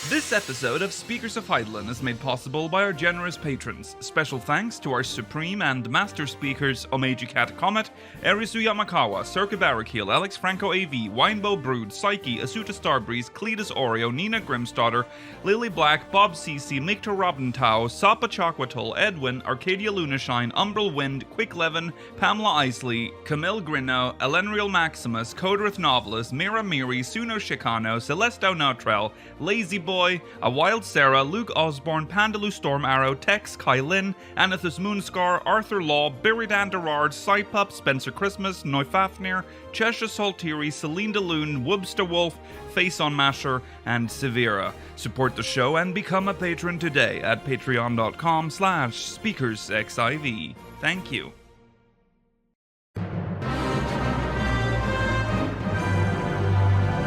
This episode of Speakers of Hydaelyn is made possible by our generous patrons. Special thanks to our supreme and master speakers Omeji Cat Comet, Erisu Yamakawa, Circa Barrakiel, Alex Franco AV, Winebow Brood, Psyche, Asuta Starbreeze, Cletus Oreo, Nina Grimsdaughter, Lily Black, Bob CC, Mikto Robintau, Sapa Chakwatul, Edwin, Arcadia Lunashine, Umbral Wind, Quick Levin, Pamela Isley, Camille Grino, Elenriel Maximus, Coderith Novelist, Mira Miri, Suno Chicano, Celesto Nautrell, Lazy Boy, A Wild Sarah, Luke Osborne, Pandaloo Storm Arrow, Tex, Kylin, Anathus Moonscar, Arthur Law, Biridan Derard, Cypup, Spencer Christmas, Neufafnir, Cheshire Saltiri, Celine DeLune, Woobster Wolf, Face on Masher, and Severa. Support the show and become a patron today at patreon.com/speakersxiv. Thank you.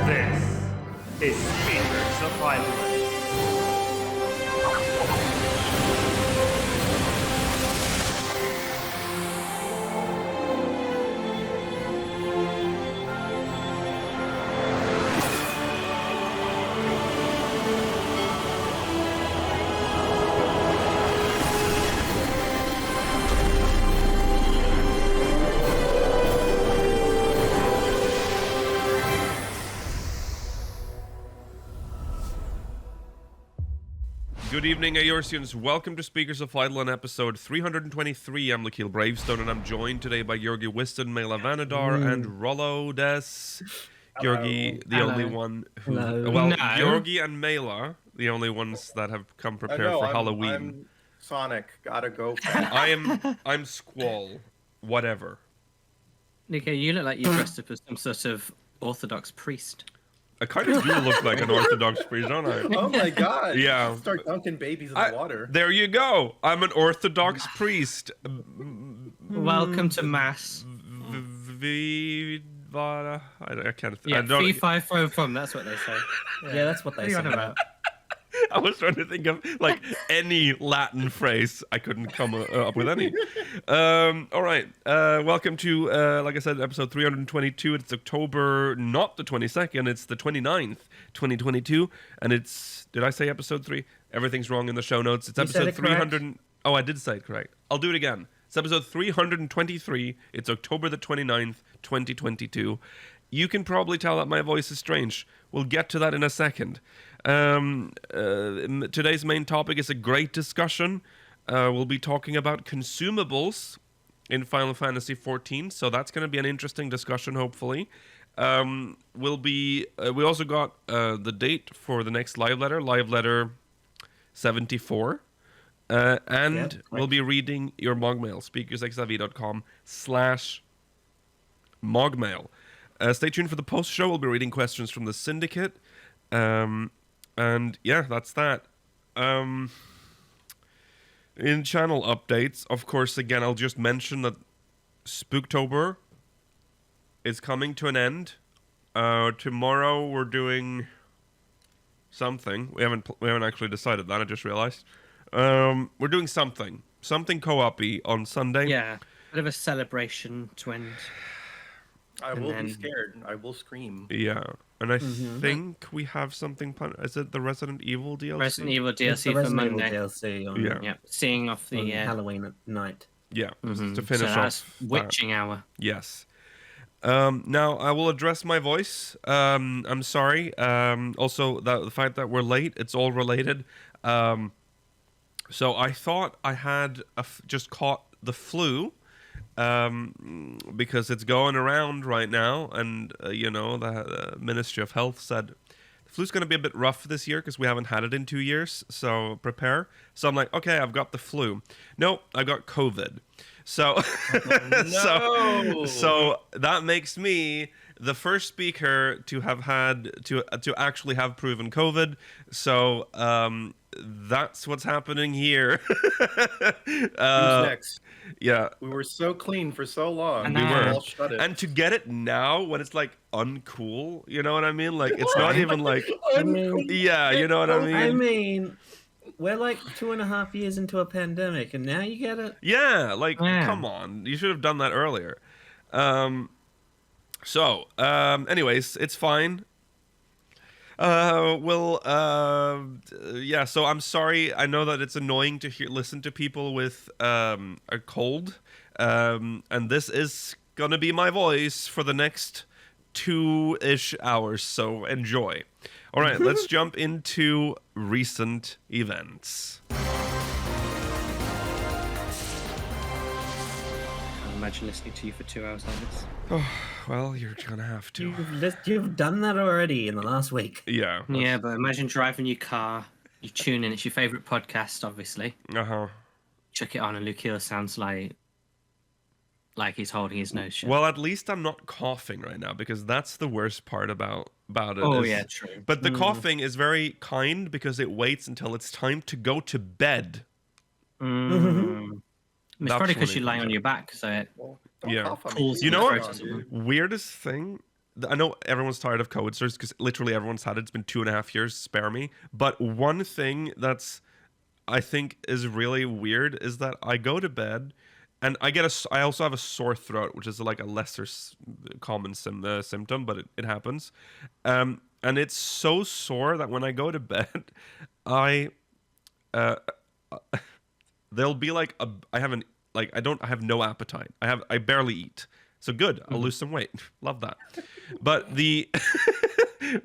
This is Speakers of Hydaelyn. Good evening, Ayorsians. Welcome to Speakers of Hydaelyn, episode 323. I'm Lukile Bravestone, and I'm joined today by Georgi Wiston, Mela Vanadar, and Rollo Des. Georgi, the only one who... Well, Georgi and Mela, the only ones that have come prepared for Halloween. I'm Sonic. Gotta go. I'm Squall. Whatever. Nico, you look like you dressed up as some sort of Orthodox priest. I kind of do look like an Orthodox priest, don't I? Oh my god. Yeah. Start dunking babies in the water. There you go. I'm an Orthodox priest. Welcome to Mass. I can't. Yeah, I don't. fee, fi, fo, fum, that's what they say. Yeah, that's what they say. About. I was trying to think of like any Latin phrase. I couldn't come up with any. All right. Welcome to, like I said, episode 322. It's October, not the 22nd. It's the 29th, 2022. And it's, did I say episode 3? Everything's wrong in the show notes. It's episode 300. Oh, I did say it correct. I'll do it again. It's episode 323. It's October the 29th, 2022. You can probably tell that my voice is strange. We'll get to that in a second. Today's main topic is a great discussion. We'll be talking about consumables in Final Fantasy XIV, so that's going to be an interesting discussion, hopefully. We also got the date for the next live letter 74. And we'll be reading your MogMail, speakersxiv.com/MogMail. Stay tuned for the post-show. We'll be reading questions from the Syndicate. And yeah, that's that. In channel updates, of course, again, I'll just mention that Spooktober is coming to an end. Tomorrow we're doing something. We haven't actually decided that. I just realized. We're doing something co-op-y on Sunday. Yeah, bit of a celebration to end. I will be scared. I will scream. Yeah. And I think we have something. Is it the Resident Evil DLC? Resident Evil DLC for Monday. DLC on, yeah, seeing off the Halloween at night. Yeah, to finish off. Witching hour. Yes. Now I will address my voice. I'm sorry. Also, the fact that we're late, it's all related. So I thought I had just caught the flu. Because it's going around right now, and the Ministry of Health said the flu's going to be a bit rough this year because we haven't had it in 2 years, so prepare. So I'm like, okay, I've got the flu. No, I got COVID. So, so that makes me the first speaker to have had to actually have proven COVID. So that's what's happening here. Who's next? Yeah, we were so clean for so long. We were, all shut it. And to get it now when it's like uncool, you know what I mean? Like it's not even like, yeah, you know what I mean? I mean, we're like 2.5 years into a pandemic, and now you get it. Yeah, like come on, you should have done that earlier. Anyways, it's fine. Yeah. So I'm sorry. I know that it's annoying to listen to people with a cold, and this is gonna be my voice for the next 2-ish hours. So enjoy. All right, let's jump into recent events. Imagine listening to you for 2 hours like this. Well, you're gonna have to. You've done that already in the last week. Yeah. Yeah, but imagine driving your car, you tune in, it's your favourite podcast, obviously. Uh-huh. Chuck it on, and Lukile sounds like he's holding his nose shut. Well, at least I'm not coughing right now, because that's the worst part about it. Oh, yeah, true. But the coughing is very kind because it waits until it's time to go to bed. It's That's probably when because it you're lying comes on your back, so it Well, don't Yeah. cough on me. cools You the know throat what? or something. Weirdest thing, I know everyone's tired of COVID stories because literally everyone's had it. It's been 2.5 years, spare me. But one thing that's, I think, is really weird is that I go to bed and I also have a sore throat, which is like a lesser common symptom, but it happens. And it's so sore that when I go to bed, there'll be like I have no appetite. I barely eat. So good. I'll lose some weight. Love that. But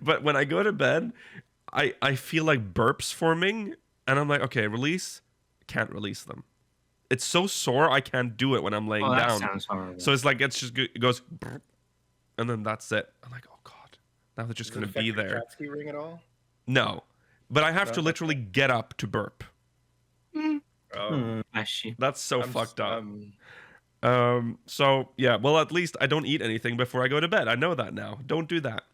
but when I go to bed, I feel like burps forming, and I'm like, okay, release. Can't release them. It's so sore I can't do it when I'm laying That down. sounds horrible. So it's like it goes, and then that's it. I'm like, oh god, now they're just Does it gonna affect be your there. jet ski ring at all? No, but I have to literally get up to burp. Oh, Bless you. That's so I'm fucked up. I'm- So yeah, well, at least I don't eat anything before I go to bed. I know that now. Don't do that.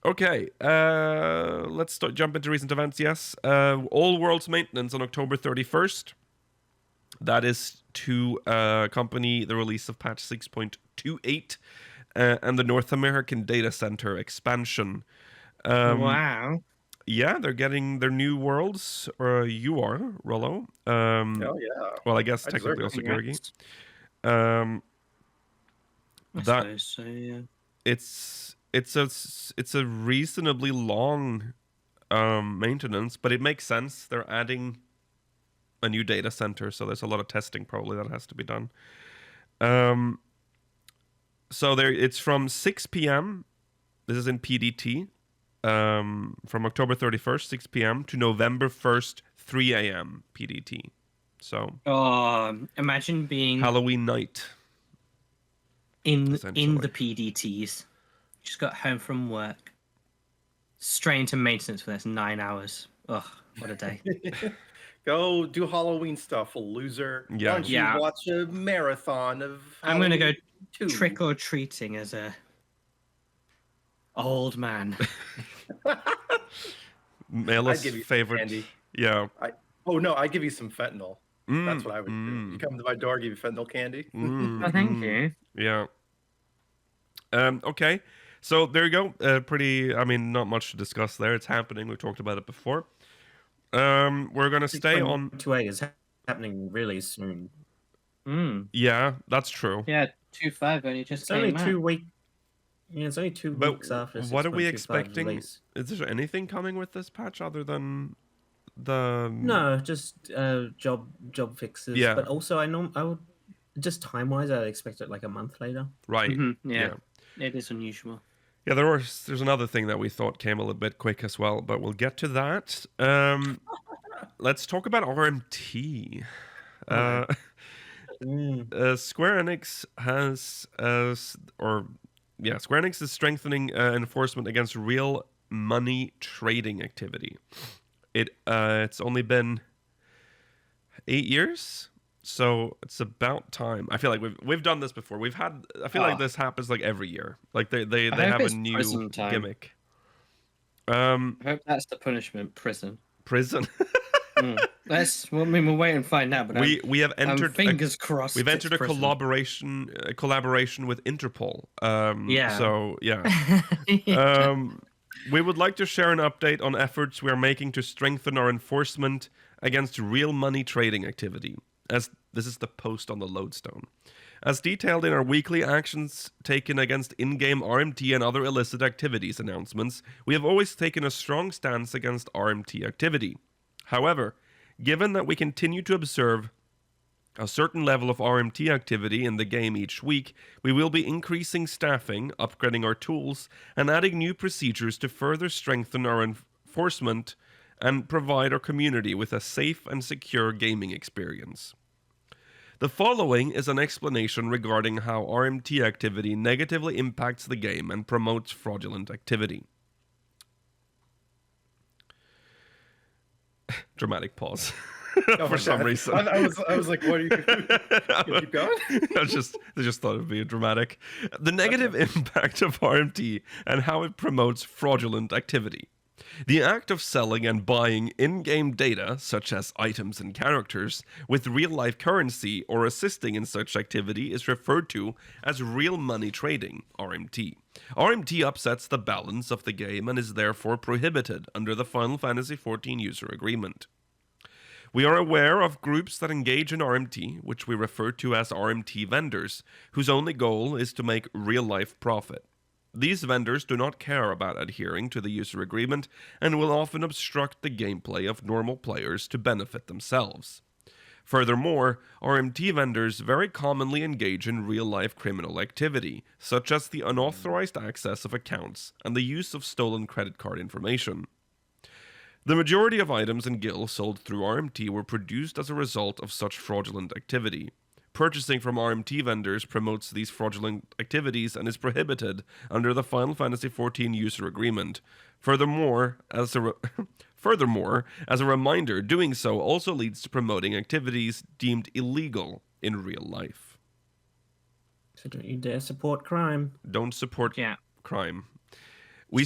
Okay, let's jump into recent events. Yes, All Worlds maintenance on October 31st. That is to accompany the release of patch 6.28 and the North American data center expansion. Wow. Yeah, they're getting their new worlds, or you are, Rollo. oh yeah. Well, I guess I deserve technically it. also Georgi. Congrats. I That suppose so, yeah. it's a reasonably long maintenance, but it makes sense. They're adding a new data center, so there's a lot of testing probably that has to be done. So it's from 6 p.m. This is in PDT. From October 31st, 6 p.m. to November 1st, 3 a.m. PDT. So Imagine being Halloween night. in essentially. the PDTs. Just got home from work. Straight into maintenance for this 9 hours. Ugh, what a day. Go do Halloween stuff, loser. Yeah. Why don't you Yeah. watch a marathon of I'm gonna go Halloween 2? trick or treating as a old man. Mela's I'd give you some favorite. candy. Yeah. Oh no, I'd give you some fentanyl. That's Mm, what I would do. mm. You come to my door, give you fentanyl candy. Mm, Oh, thank mm. you. Yeah. Okay. So there you go. Pretty. I mean, not much to discuss there. It's happening. We talked about it before. We're gonna stay on. 2A is happening really soon. Yeah, that's true. Yeah, 2.5 only just It's only came out. 2 weeks. Yeah, it's only 2 But weeks after. what are we 6.25 expecting? release. Is there anything coming with this patch other than the? No, just job fixes. Yeah. But also, I would just time wise, I'd expect it like a month later. Right. Yeah, it is unusual. Yeah, there's another thing that we thought came a little bit quick as well, but we'll get to that. Let's talk about RMT. Square Enix Square Enix is strengthening enforcement against real money trading activity. It's only been 8 years. So it's about time. I feel like we've done this before. I feel like this happens like every year. Like they hope have a it's new prison time. gimmick. I hope that's the punishment, prison. Prison. We'll wait and find out. But we have entered. fingers crossed. We've entered it's a prison. collaboration with Interpol. Yeah. So yeah. We would like to share an update on efforts we are making to strengthen our enforcement against real money trading activity. As this is the post on the Lodestone. As detailed in our weekly actions taken against in-game RMT and other illicit activities announcements, we have always taken a strong stance against RMT activity. However, given that we continue to observe a certain level of RMT activity in the game each week, we will be increasing staffing, upgrading our tools, and adding new procedures to further strengthen our enforcement and provide our community with a safe and secure gaming experience. The following is an explanation regarding how RMT activity negatively impacts the game and promotes fraudulent activity. Dramatic pause. For some reason. I was like, what are you keep going? I just thought it would be dramatic. The negative impact of RMT and how it promotes fraudulent activity. The act of selling and buying in-game data, such as items and characters, with real-life currency or assisting in such activity is referred to as real money trading, RMT. RMT upsets the balance of the game and is therefore prohibited under the Final Fantasy XIV user agreement. We are aware of groups that engage in RMT, which we refer to as RMT vendors, whose only goal is to make real-life profit. These vendors do not care about adhering to the user agreement and will often obstruct the gameplay of normal players to benefit themselves. Furthermore, RMT vendors very commonly engage in real-life criminal activity, such as the unauthorized access of accounts and the use of stolen credit card information. The majority of items and gills sold through RMT were produced as a result of such fraudulent activity. Purchasing from RMT vendors promotes these fraudulent activities and is prohibited under the Final Fantasy XIV user agreement. Furthermore, as a reminder, doing so also leads to promoting activities deemed illegal in real life. So don't you dare support crime. Don't support crime. We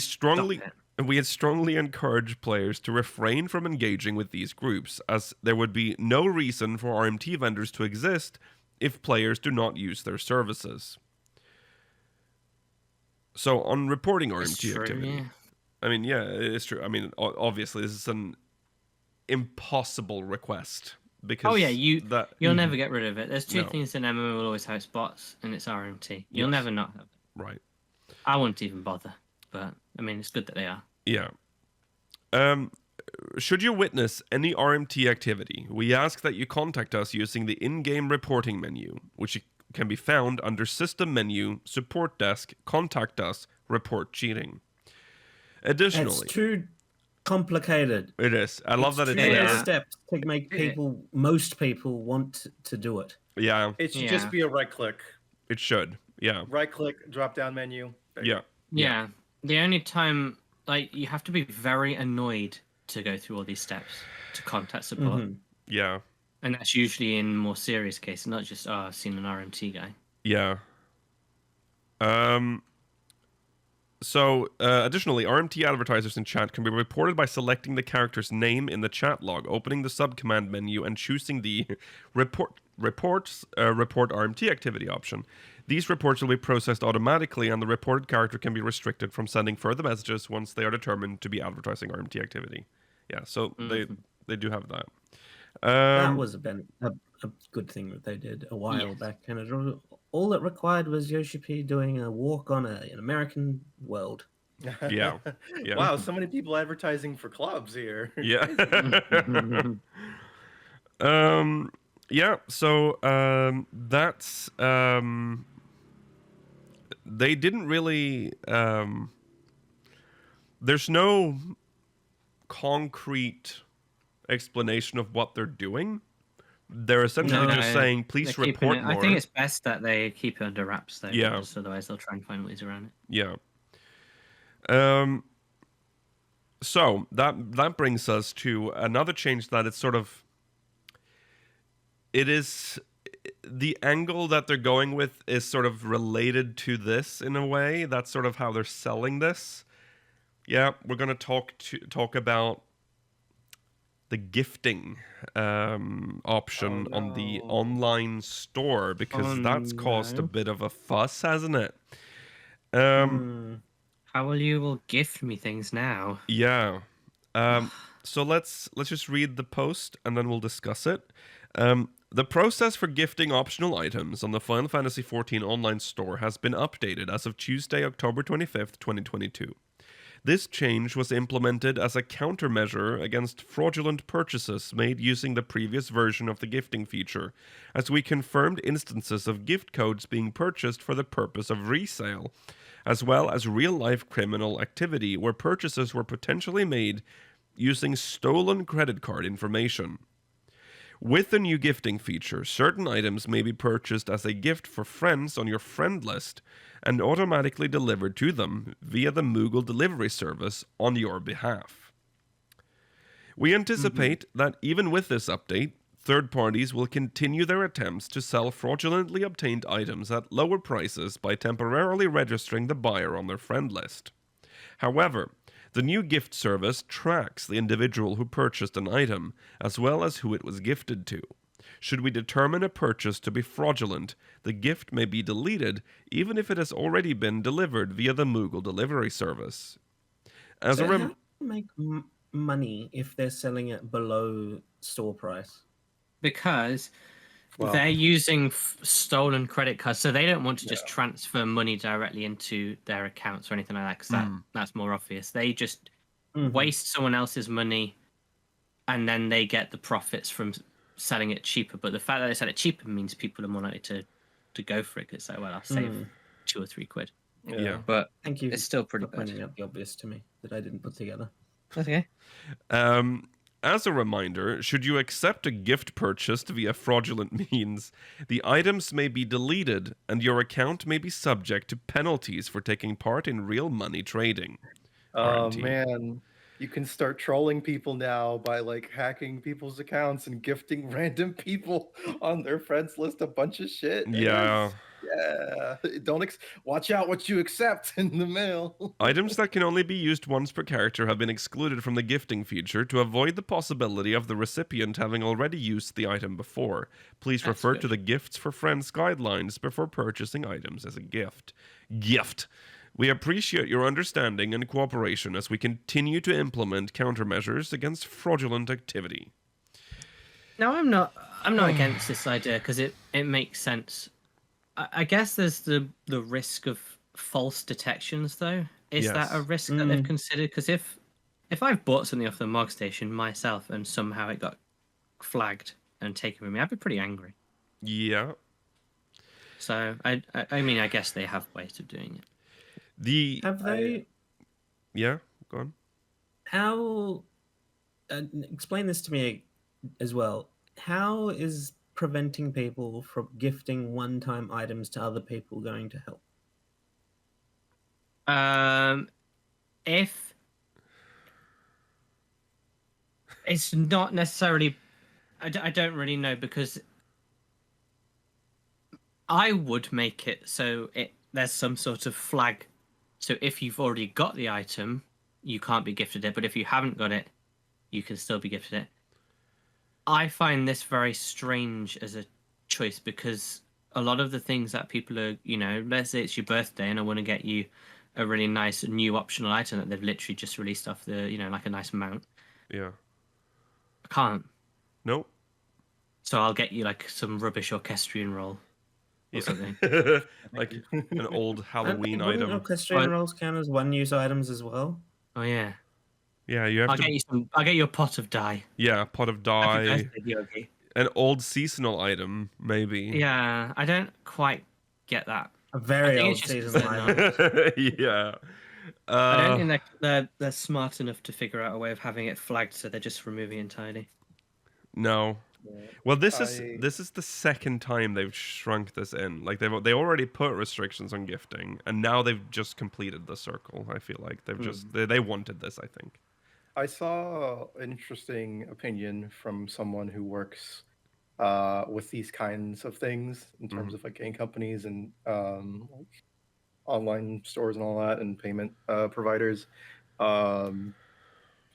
had strongly encourage players to refrain from engaging with these groups, as there would be no reason for RMT vendors to exist if players do not use their services. So, on reporting RMT activity... Yeah. I mean, yeah, it's true. I mean, obviously, this is an impossible request. Because you'll never get rid of it. There's two things in MMO will always have spots, and it's RMT. You'll never not have it. Right. I wouldn't even bother, but, I mean, it's good that they are. Yeah. Should you witness any RMT activity, we ask that you contact us using the in-game reporting menu, which can be found under System Menu, Support Desk, Contact Us, Report Cheating. Additionally... It's too complicated. It is. I love that it's too there. many steps to make most people want to do it. Yeah. It should just be a right click. It should. Yeah. Right click, drop down menu. Yeah. The only time, like, you have to be very annoyed to go through all these steps to contact support. Mm-hmm. Yeah. And that's usually in more serious cases, not just, I've seen an RMT guy. Yeah. Additionally, RMT advertisers in chat can be reported by selecting the character's name in the chat log, opening the subcommand menu, and choosing the report RMT activity option. These reports will be processed automatically, and the reported character can be restricted from sending further messages once they are determined to be advertising RMT activity. Yeah, so they do have that. That was a good thing that they did a while back, and all it required was Yoshi P doing a walk on an American world. Yeah. Wow, so many people advertising for clubs here. Yeah. That's they didn't really there's no concrete explanation of what they're doing. They're essentially just saying, please report more. I think it's best that they keep it under wraps, though. Yeah. Because otherwise they'll try and find ways around it. Yeah. So that brings us to another change that it's sort of... It is... The angle that they're going with is sort of related to this in a way. That's sort of how they're selling this. Yeah, we're going to talk about the gifting option on the online store, because that's caused a bit of a fuss, hasn't it? How will you gift me things now? Yeah. So let's just read the post and then we'll discuss it. The process for gifting optional items on the Final Fantasy XIV online store has been updated as of Tuesday, October 25th, 2022. This change was implemented as a countermeasure against fraudulent purchases made using the previous version of the gifting feature, as we confirmed instances of gift codes being purchased for the purpose of resale, as well as real-life criminal activity where purchases were potentially made using stolen credit card information. With the new gifting feature, certain items may be purchased as a gift for friends on your friend list and automatically delivered to them via the Moogle delivery service on your behalf. We anticipate that even with this update, third parties will continue their attempts to sell fraudulently obtained items at lower prices by temporarily registering the buyer on their friend list. However, the new gift service tracks the individual who purchased an item, as well as who it was gifted to. Should we determine a purchase to be fraudulent, the gift may be deleted, even if it has already been delivered via the Moogle delivery service. As So a how do you make money if they're selling it below store price? Because Well- they're using stolen credit cards, so they don't want to just transfer money directly into their accounts or anything like that, because that's more obvious. They just waste someone else's money, and then they get the profits from selling it cheaper. But the fact that they sell it cheaper means people are more likely to go for it, because it's like, well, I'll save 2 or 3 quid. Yeah. But Thank you it's still pretty for bad. pointing out the obvious to me that I didn't put together. That's okay. As a reminder, should you accept a gift purchased via fraudulent means, the items may be deleted and your account may be subject to penalties for taking part in real money trading. Oh RMT. man, you can start trolling people now by like hacking people's accounts and gifting random people on their friends list a bunch of shit. Yeah. Yeah. Don't watch out what you accept in the mail. Items that can only be used once per character have been excluded from the gifting feature to avoid the possibility of the recipient having already used the item before. Please That's refer good. to the Gifts for Friends guidelines before purchasing items as a gift. Gift. We appreciate your understanding and cooperation as we continue to implement countermeasures against fraudulent activity. No, I'm not against this idea, because it makes sense. I guess there's the risk of false detections, though. Is that a risk that they've considered? Because if I've bought something off the Mog station myself and somehow it got flagged and taken from me, I'd be pretty angry. Yeah. So I mean, I guess they have ways of doing it. Have they? Yeah, go on. How? Explain this to me as well. How is preventing people from gifting one-time items to other people going to help? If it's not necessarily, I don't really know, because I would make it so there's some sort of flag. So if you've already got the item, you can't be gifted it. But if you haven't got it, you can still be gifted it. I find this very strange as a choice, because a lot of the things that people are, let's say it's your birthday and I want to get you a really nice new optional item that they've literally just released off the, like a nice mount. Yeah. I can't. Nope. So I'll get you like some rubbish orchestrion roll or something. Like an old Halloween Wouldn't item. orchestrion rolls count as one-use items as well? Oh yeah. Yeah, you have to. I'll get you a pot of dye. Yeah, pot of Happy dye. birthday, Yogi. An old seasonal item, maybe. Yeah, I don't quite get that. A very I think old it's just season because item. Yeah. I don't think they're smart enough to figure out a way of having it flagged, so they're just removing it entirely. No. Well, this is the second time they've shrunk this in. Like they already put restrictions on gifting, and now they've just completed the circle. I feel like they've just they wanted this. I think. I saw an interesting opinion from someone who works with these kinds of things in terms of like game companies and like online stores and all that, and payment providers.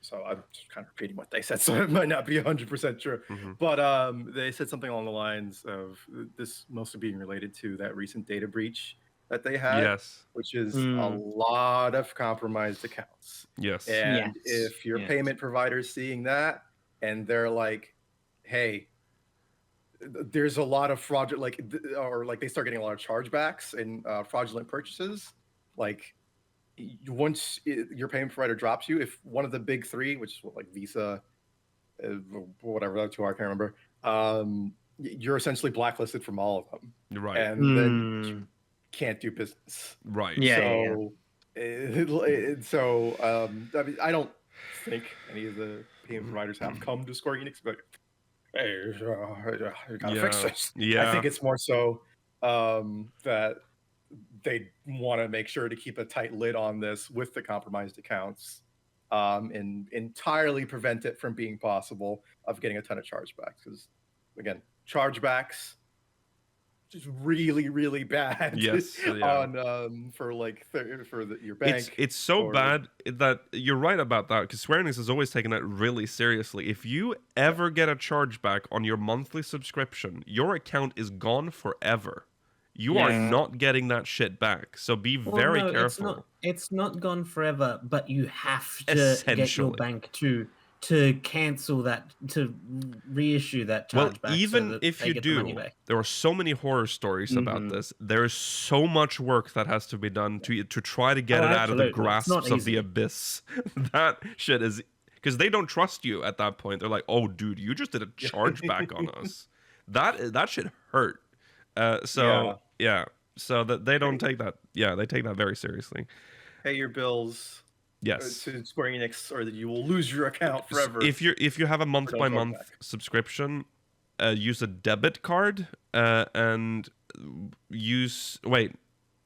So I'm just kind of repeating what they said, so it might not be 100% true. But they said something along the lines of this mostly being related to that recent data breach that they had, Yes. which is a lot of compromised accounts. Yes. And Yes. if your Yes. payment provider's seeing that and they're like, hey, there's a lot of fraud, or like they start getting a lot of chargebacks and fraudulent purchases. Like once your payment provider drops you, if one of the big three, which is like Visa, whatever the two are, I can't remember, you're essentially blacklisted from all of them, Right. and then you can't do business. Right. Yeah. So I mean, I don't think any of the payment providers have come to Square Enix, but hey, you gotta fix this. Yeah. I think it's more so that they want to make sure to keep a tight lid on this with the compromised accounts, and entirely prevent it from being possible of getting a ton of chargebacks. Because again, chargebacks just really, really bad. Yes, yeah. On for like your bank. It's so bad that you're right about that, because Square Enix has always taken that really seriously. If you ever get a chargeback on your monthly subscription, your account is gone forever. You are not getting that shit back. So be very careful. It's not gone forever, but you have to get your bank to cancel that, to reissue that chargeback. Well, even so if you do, there are so many horror stories about this. There's so much work that has to be done to try to get it out of the grasps of the abyss. That shit is, because they don't trust you at that point. They're like, "Oh, dude, you just did a chargeback on us." That shit hurt. So that they don't take that. Yeah, they take that very seriously. Pay your bills. Yes. To Square Enix, or that you will lose your account forever. If you have a month by month subscription, use a debit card and use a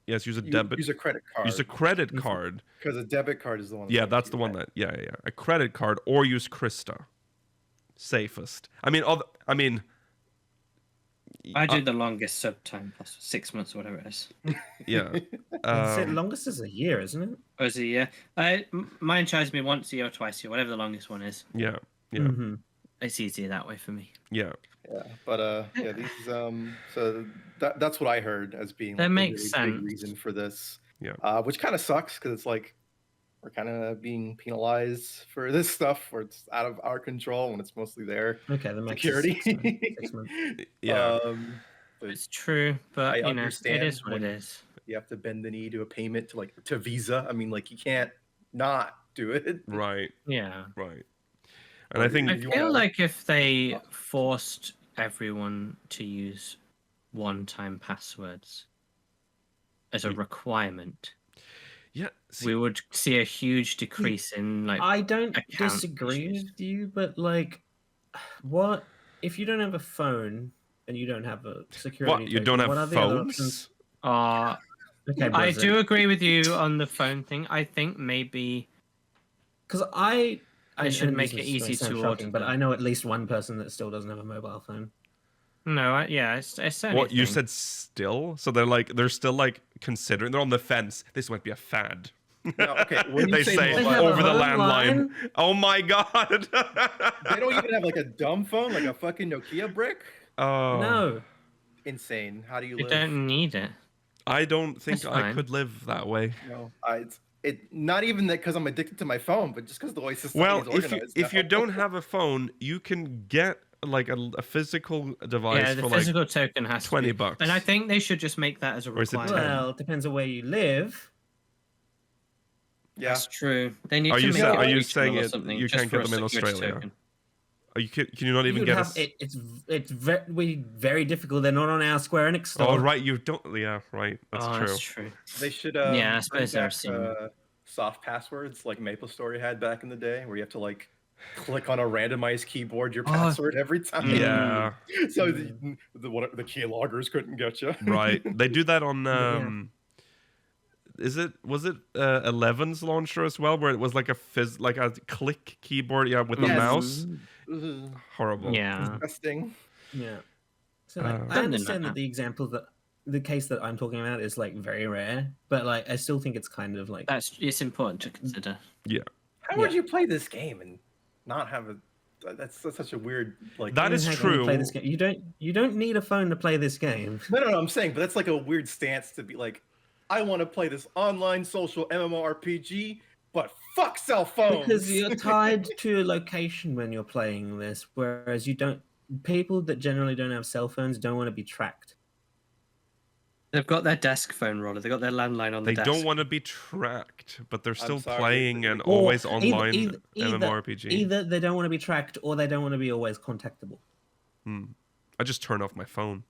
debit. Use a credit card. Use a credit card. Because a debit card is the one. That's the one that. Yeah. A credit card, or use Krista. Safest. I do the longest sub time, 6 months or whatever it is. Yeah. The longest is a year, isn't it? Or is it a year? Mine charges me once a year or twice a year, whatever the longest one is. Yeah. Mm-hmm. It's easier that way for me. Yeah. Yeah, but these so that's what I heard as being that makes really sense. big reason for this. Yeah. Which kind of sucks, because it's like we're kind of being penalized for this stuff where it's out of our control when it's mostly their security. Yeah. It's true, but I it understand is what it is. You have to bend the knee to a payment to Visa. I mean, like, you can't not do it. Right. Yeah. Right. And I think I feel like if they forced everyone to use one-time passwords as a requirement, we would see a huge decrease in I don't disagree with you, but like, what if you don't have a phone and you don't have a security? What, you don't have phones? Okay, I do agree with you on the phone thing. I think maybe because I should make it easy to order. But I know at least one person that still doesn't have a mobile phone. No, it's what you said. Still, so they're still like considering. They're on the fence. This might be a fad. No, okay. When they say over the landline. Oh my god! They don't even have like a dumb phone, like a fucking Nokia brick. Oh no! Insane. How do you live? You don't need it. I don't think I could live that way. No, it's not even that because I'm addicted to my phone, but just because the way society is organized. If you don't have a phone, you can get like a physical device. Yeah, the physical token has $20, and I think they should just make that as a requirement. Well, it depends on where you live. Yeah, that's true. They need are to you make are it you saying you can't get them in security Australia? token. Can you not even get it's very difficult. They're not on our Square Enix store. Oh right, you don't. Yeah, right. That's true. That's true. They should. I suppose there are soft passwords like MapleStory had back in the day, where you have to like click on a randomized keyboard your password every time. Yeah. So the keyloggers couldn't get you. Right. They do that on. Was it 11's launcher as well, where it was like a click keyboard, with the mouse? Horrible. Yeah. Disgusting. Yeah. So I understand that the case that I'm talking about is like very rare, but like I still think it's kind of like it's important to consider. Yeah. How would you play this game and not have a? That's such a weird like. That is true. Play this game. You don't need a phone to play this game. No. I'm saying, but that's like a weird stance to be like. I want to play this online social MMORPG, but fuck cell phones. Because you're tied to a location when you're playing this, whereas you don't people that generally don't have cell phones don't want to be tracked. They've got their desk phone, Roller. They've got their landline on the They desk. don't want to be tracked, but they're still sorry, playing an Or always online either- MMORPG. Either they don't want to be tracked or they don't want to be always contactable. I just turn off my phone.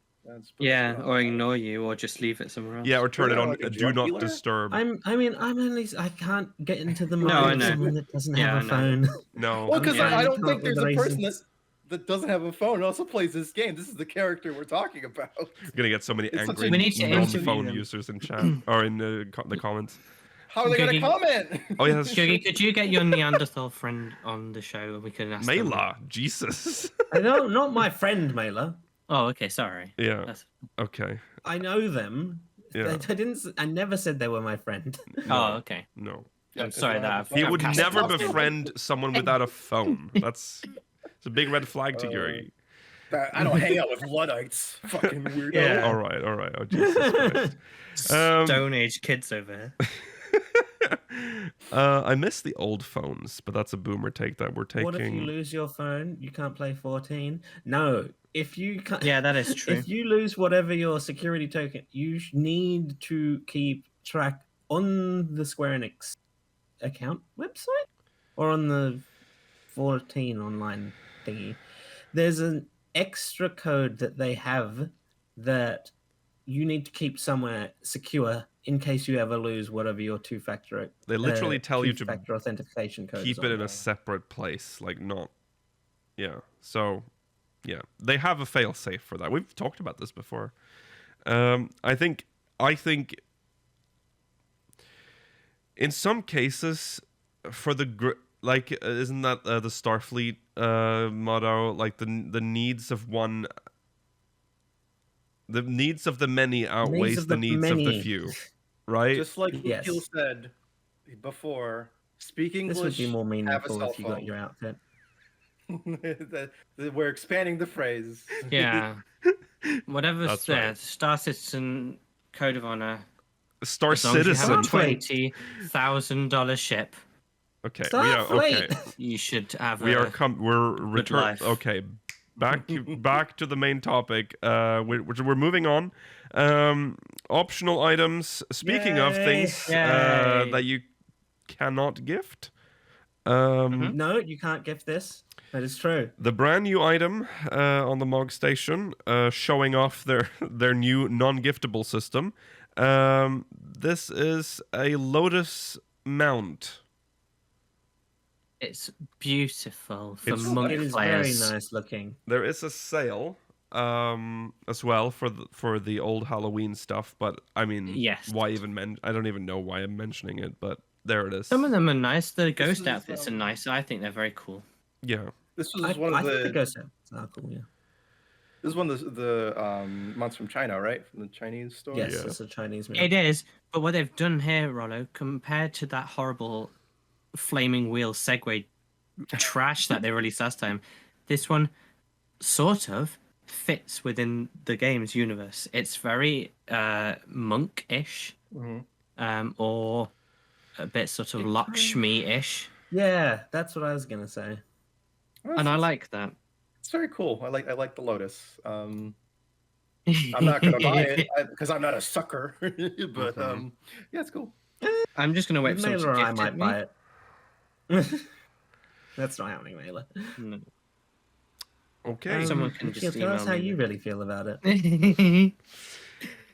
Yeah, or ignore you, or just leave it somewhere else. Yeah, or turn Isn't it that on like a do drug not dealer? disturb. I can't get into the No, mind I of know. someone that doesn't Yeah, have a I know. phone. No. Well, because Yeah. I don't Come think up there's with a person reasons. that doesn't have a phone and also plays this game. This is the character we're talking about. We're gonna get so many It's such angry a- We need to interview non-phone them. users in chat or in the comments. How are they going to Gogi- comment? Oh yeah, that's true. Gogi, could you get your Neanderthal friend on the show and we can ask them? Mela, Jesus. I know, not my friend Mela. Oh, okay, sorry. Yeah. That's... Okay. I know them. Yeah. I never said they were my friend. Oh, okay. No. I'm sorry that I've... He I've would cast never it off. befriend someone without a phone. It's a big red flag to Gary. I don't hang out with Luddites. Fucking weirdo. Yeah. All right. Oh Jesus Christ. Stone Age kids over here. I miss the old phones, but that's a boomer take that we're taking. What if you lose your phone? You can't play 14. No, if you can't. Yeah, that is true. If you lose whatever your security token, you need to keep track on the Square Enix account website or on the 14 online thingy. There's an extra code that they have that you need to keep somewhere secure in case you ever lose whatever your two-factor. They literally tell you to two-factor authentication code. keep it in a separate place, like not. Yeah. So, yeah, they have a fail-safe for that. We've talked about this before. I think in some cases, for the isn't that the Starfleet motto? Like the needs of one, the needs of the many outweighs the needs of the few, right? Just like Yes. Lukile said before, speak English. This would be more have a meaningful cell if you got phone. your outfit. We're expanding the phrase. Yeah. Whatever's That's there, right. Star Citizen Code of Honor. Star As long as you have a Citizen. $20,000 ship, Okay, Starfleet! okay. you should have We a... are we're return. life. Okay, back to the main topic. We're moving on. Optional items. Speaking of Yay. things Yay. that you cannot gift. No, you can't gift this. That is true. The brand new item on the Mog Station, showing off their new non-giftable system. This is a Lotus mount. It's beautiful for It's- monk It is very players. nice looking. There is a sale as well for the old Halloween stuff, but I mean, Yes. why even I don't even know why I'm mentioning it, but there it is. Some of them are nice. The ghost is, outfits are nice. I think they're very cool. Yeah. This was I one of think the the. ghost outfits are cool, yeah. This is one of the months from China, right? From the Chinese store. Yes, Yeah. it's a Chinese It is, but what they've done here, Rollo, compared to that horrible flaming wheel Segway trash that they released last time, this one sort of fits within the game's universe. It's very monk-ish, or a bit sort of Lakshmi-ish, Yeah, that's what I was gonna say. and I like that. It's very cool. I like the Lotus. I'm not gonna buy it because I'm not a sucker, but yeah, it's cool. I'm just gonna wait for someone Mailer, to I gift might it me. buy it. That's not happening, Mailer. No. Okay. Someone can Nikhil, just tell us email how me. you really feel about it.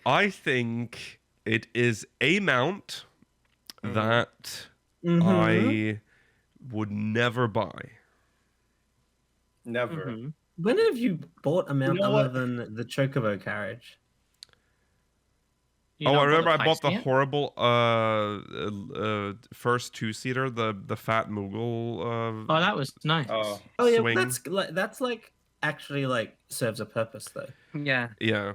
I think it is a mount that Mm-hmm. I would never buy. Never. Mhm. When have you bought a mount know other what? than the Chocobo carriage? You Oh, not I remember I the bought the Pisces yet? horrible first two-seater, the fat Moogle. Oh, that was nice. Oh, Oh yeah, Swing. that's like actually like serves a purpose though. Yeah. Yeah.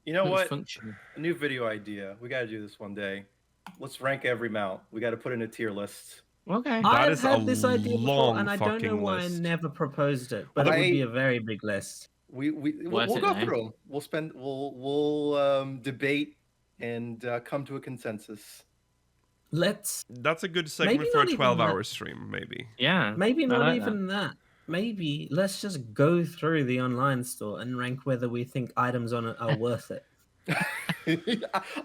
you know it was what? functional. A new video idea. We got to do this one day. Let's rank every mount. We got to put in a tier list. Okay. That I've is a had this idea before, long and I don't know fucking why list. I never proposed it, but it would be a very big list. We'll Worth it, go eh? through them. We'll debate and come to a consensus. Let's That's a good segment Maybe for a not even 12-hour that. stream, maybe. Yeah. maybe I not like even that. maybe let's just go through the online store and rank whether we think items on it are worth it.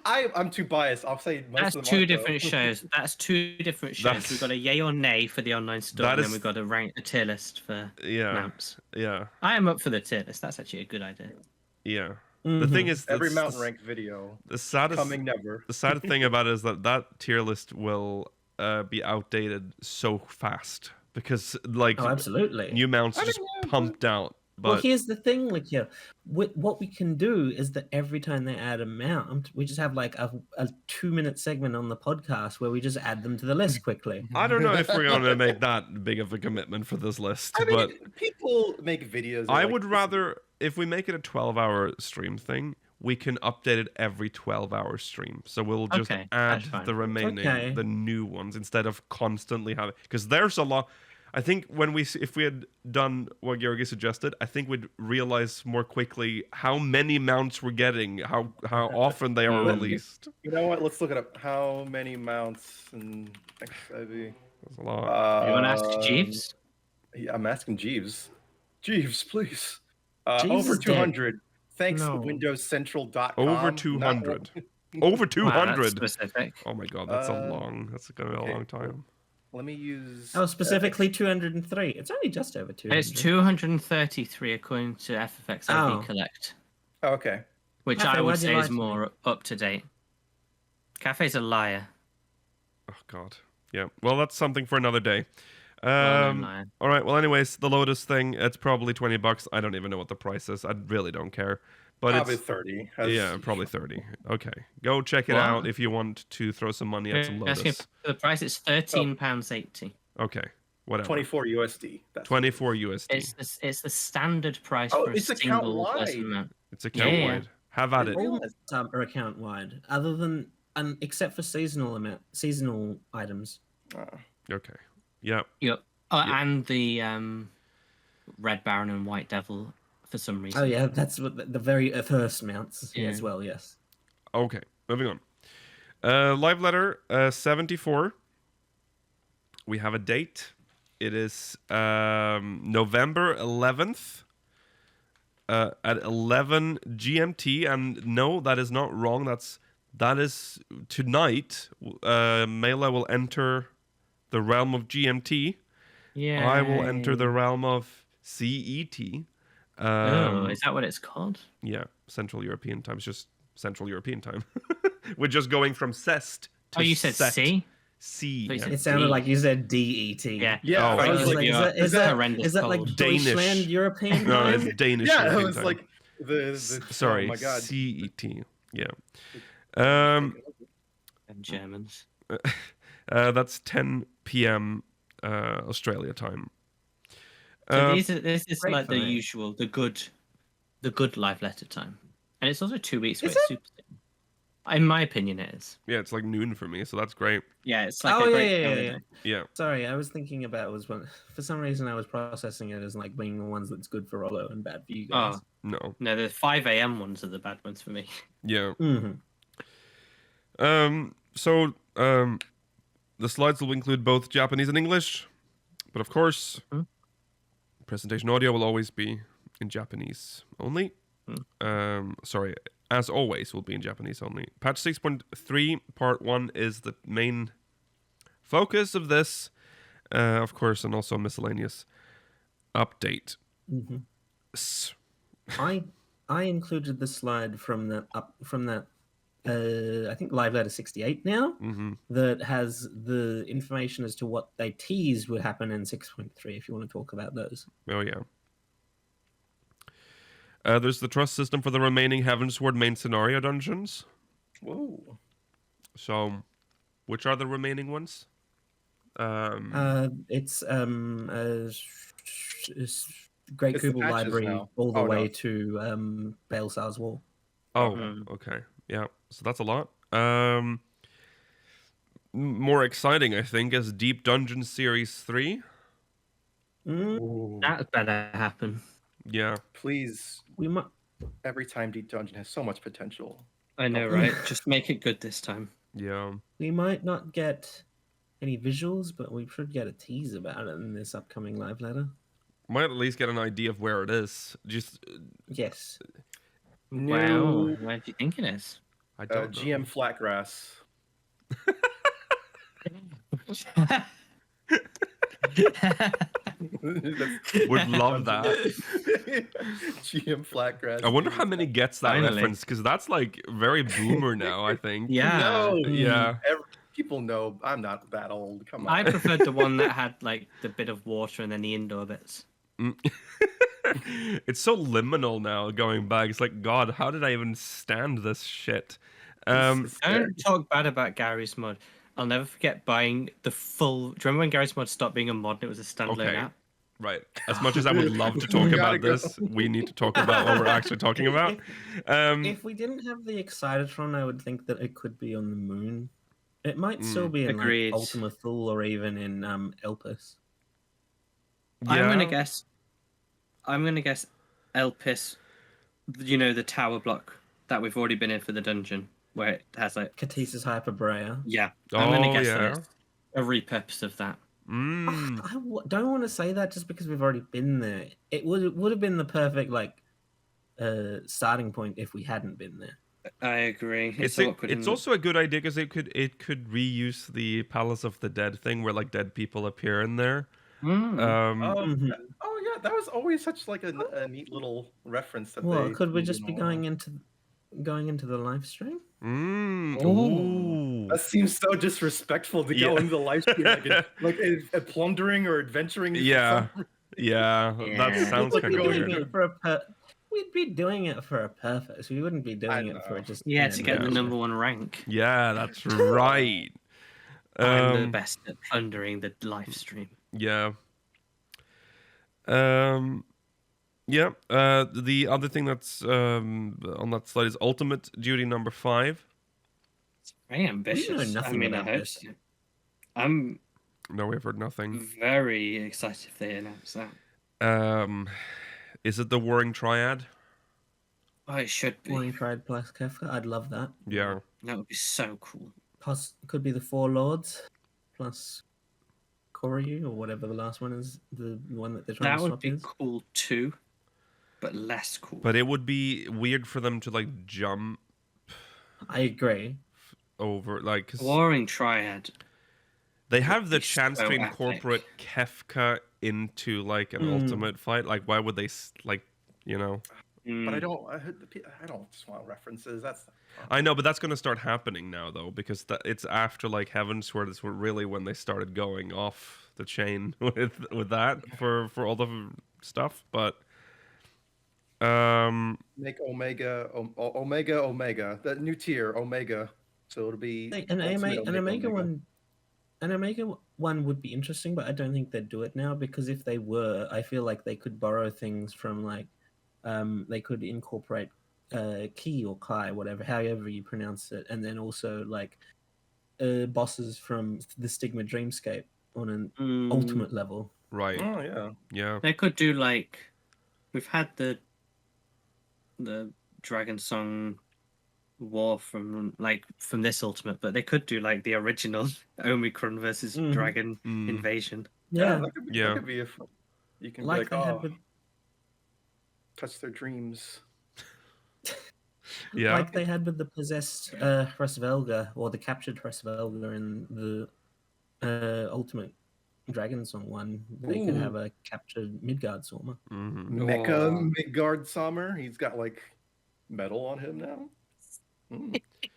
I'm too biased. I'll say most That's of them two aren't, though. different shows. That's two different shows. That's- We've got a yay or nay for the online store, That and then is- we've got a tier list for Yeah, mounts. yeah, I am up for the tier list. That's actually a good idea. yeah. The thing is, Every that's- mountain rank video the saddest, coming never. the sad thing about it is that tier list will be outdated so fast because like Oh, absolutely. new mounts are I just mean, pumped out. Well, But here's the thing, like, yeah, what we can do is that every time they add a mount, we just have like a 2-minute segment on the podcast where we just add them to the list quickly. I don't know if we're going to make that big of a commitment for this list. I mean, but people make videos. I like, would rather, if we make it a 12-hour stream thing, we can update it every 12-hour stream. So we'll just Okay, add that's fine. the remaining, Okay. the new ones instead of constantly having. Because there's a lot. I think if we had done what Georgi suggested, I think we'd realize more quickly how many mounts we're getting, how often they are released. You know what? Let's look it up. How many mounts in XIV? That's a lot. You want to ask Um, Jeeves? Yeah, I'm asking Jeeves. Jeeves, please. Jeeves Over is dead. 200. Thanks, No. WindowsCentral.com. Over Not 200. one- Over Wow, that's 200. specific. Oh my god, that's Uh, that's going to be okay. a long time. Let me use. Oh, specifically 203. It's only just over 200. It's 233 according to FFXIV Oh. Collect, Okay. which Cafe, I would why'd you say lie is to me? more up to date. Cafe's a liar. Oh god. Yeah. Well, that's something for another day. Well-known liar. All right. Well, anyways, the Lotus thing, it's probably $20. I don't even know what the price is. I really don't care. But Probably it's 30. yeah, probably 30. Okay. Go check it Wow. out if you want to throw some money at some Asking Lotus. for the price is £13.80. Okay. Whatever. 24 USD. That's 24 USD. It's the standard price Oh, for a it's account single wide. person mount. It's account Yeah. wide. Have at it. All are account wide, other than except for seasonal items. Okay. Yeah. Yep. Yeah. And the Red Baron and White Devil for some reason. Oh yeah, that's what the very first mounts Yeah. as well. Yes. Okay, moving on. Live letter 74. We have a date. It is November 11th at 11 GMT. And no, that is not wrong. That is tonight. Mela will enter the realm of GMT. Yeah. I will enter the realm of CET. Oh, is that what it's called? Yeah, Central European time. It's just Central European time. We're just going from CEST to Oh, you said CET. C? C. Thought you yeah. said It sounded D. like you said DET. Yeah. Yeah, Oh, I was Frankly, like, you're is that horrendous like cold. Danish. Deutschland European No, time? it's Danish. Yeah, it European was time. like the Sorry, Oh my god. CET. Yeah. And Germans. That's 10 p.m. Australia time. So this is great like for the me. usual, the good live letter time. And it's also 2 weeks Is away. Super soon. In my opinion, it is. Yeah, it's like noon for me, so that's great. Yeah, it's like Oh, a yeah, great yeah, holiday. yeah. Yeah. Sorry, I was thinking about for some reason I was processing it as like being the ones that's good for Rollo and bad for you guys. Oh, No. no, the 5 a.m. ones are the bad ones for me. Yeah. Mm-hmm. The slides will include both Japanese and English, but of course, Mhm. presentation audio will always be in Japanese only. Sorry, as always, will be in Japanese only. Patch 6.3 Part 1 is the main focus of this, of course, and also miscellaneous update. Mm-hmm. S- I included the slide from that I think live letter 68 now mhm. that has the information as to what they teased would happen in 6.3 if you want to talk about those. Oh, yeah. There's the trust system for the remaining Heavensward main scenario dungeons. Whoa. So, which are the remaining ones? It's Great It's the Kubel patches Library now. all the Oh, no. way to Baelsar's Wall. Oh, Mhm. okay. Yeah, so that's a lot. More exciting, I think, is Deep Dungeon Series 3. Mm, That better happen. Yeah. Please, we might. every time Deep Dungeon has so much potential. I know, right? Just make it good this time. Yeah. We might not get any visuals, but we should get a tease about it in this upcoming live letter. Might at least get an idea of where it is. Just Yes. Wow, New where do you think it is? I don't know. GM Flatgrass. Would love that. GM Flatgrass. I wonder how many gets that Finally. reference, because that's like very boomer now, I think. Yeah. No, Yeah. people know I'm not that old. Come on. I preferred the one that had like the bit of water and then the indoor bits. It's so liminal now going back. It's like, God, how did I even stand this shit? Don't talk bad about Gary's Mod. I'll never forget buying the full. Do you remember when Gary's Mod stopped being a mod and it was a standalone Okay. app? Right. As much as I would love to talk We gotta about go. this, we need to talk about what we're actually talking about. If we didn't have the Excitotron, I would think that it could be on the moon. It might still be in Agreed. like Ultima Thule or even in Elpis. I'm gonna Yeah. guess. Elpis. You know, the tower block that we've already been in for the dungeon, where it has like. Catesis Hyperbrea. Yeah. I'm gonna Oh, guess yeah. that it's a repurpose of that. Mm. Don't want to say that just because we've already been there. It would have been the perfect starting point if we hadn't been there. I agree. It's awkward. it's also a good idea because it could reuse the Palace of the Dead thing where like dead people appear in there. Mhm. Oh yeah, that was always such like a neat little reference. That Well, they could we threw just in be all going into the live stream? Ooh. That seems so disrespectful to go Yeah. into the live stream like a plundering or adventuring. Yeah. Yeah, that Yeah. sounds We'd kind be of doing weird. it for we'd be doing it for a purpose. We wouldn't be doing it for know. just Yeah, to get the no. number one rank. Yeah, that's right. I'm the Um, best at plundering the live stream. Yeah. Yeah. The other thing that's on that slide is Ultimate Duty number 5. It's very ambitious. nothing I about hope this. so. I'm No, we've heard nothing. very excited if they announce that. Is it the Warring Triad? Oh, it should be. Warring Triad plus Kefka. I'd love that. Yeah. That would be so cool. Could be the Four Lords plus Koryu or whatever the last one is. The one that they're trying That to would swap be is. cool too, but less cool. But it would be weird for them to like jump I agree. over like 'cause Warring Triad. they have the be chance so to epic. incorporate Kefka into like an ultimate fight. Like why would they like But I don't just want references. That's I know, but that's going to start happening now, though, because it's after like Heaven's Word is really when they started going off the chain with that for all the stuff. But make Omega, that new tier Omega. So it'll be An Ultimate Omega one would be interesting, but I don't think they'd do it now because if they were, I feel like they could borrow things from like they could incorporate Ki or Kai, whatever, however you pronounce it, and then also like bosses from the Stigma Dreamscape on an ultimate level. right, Oh yeah. yeah, They could do like we've had the Dragon Song War from this ultimate, but they could do like the original Omicron versus Dragon Invasion. Yeah, That could be, Yeah. That could be a fun. You can like be they like, had oh, with touch their dreams. yeah. like they had with the possessed Hresvelga or the captured Hresvelga in the ultimate Dragon Song one. They could have a captured Midgard Swarmer. Mm-hmm. Mecha Midgard Sommer. He's got like metal on him now.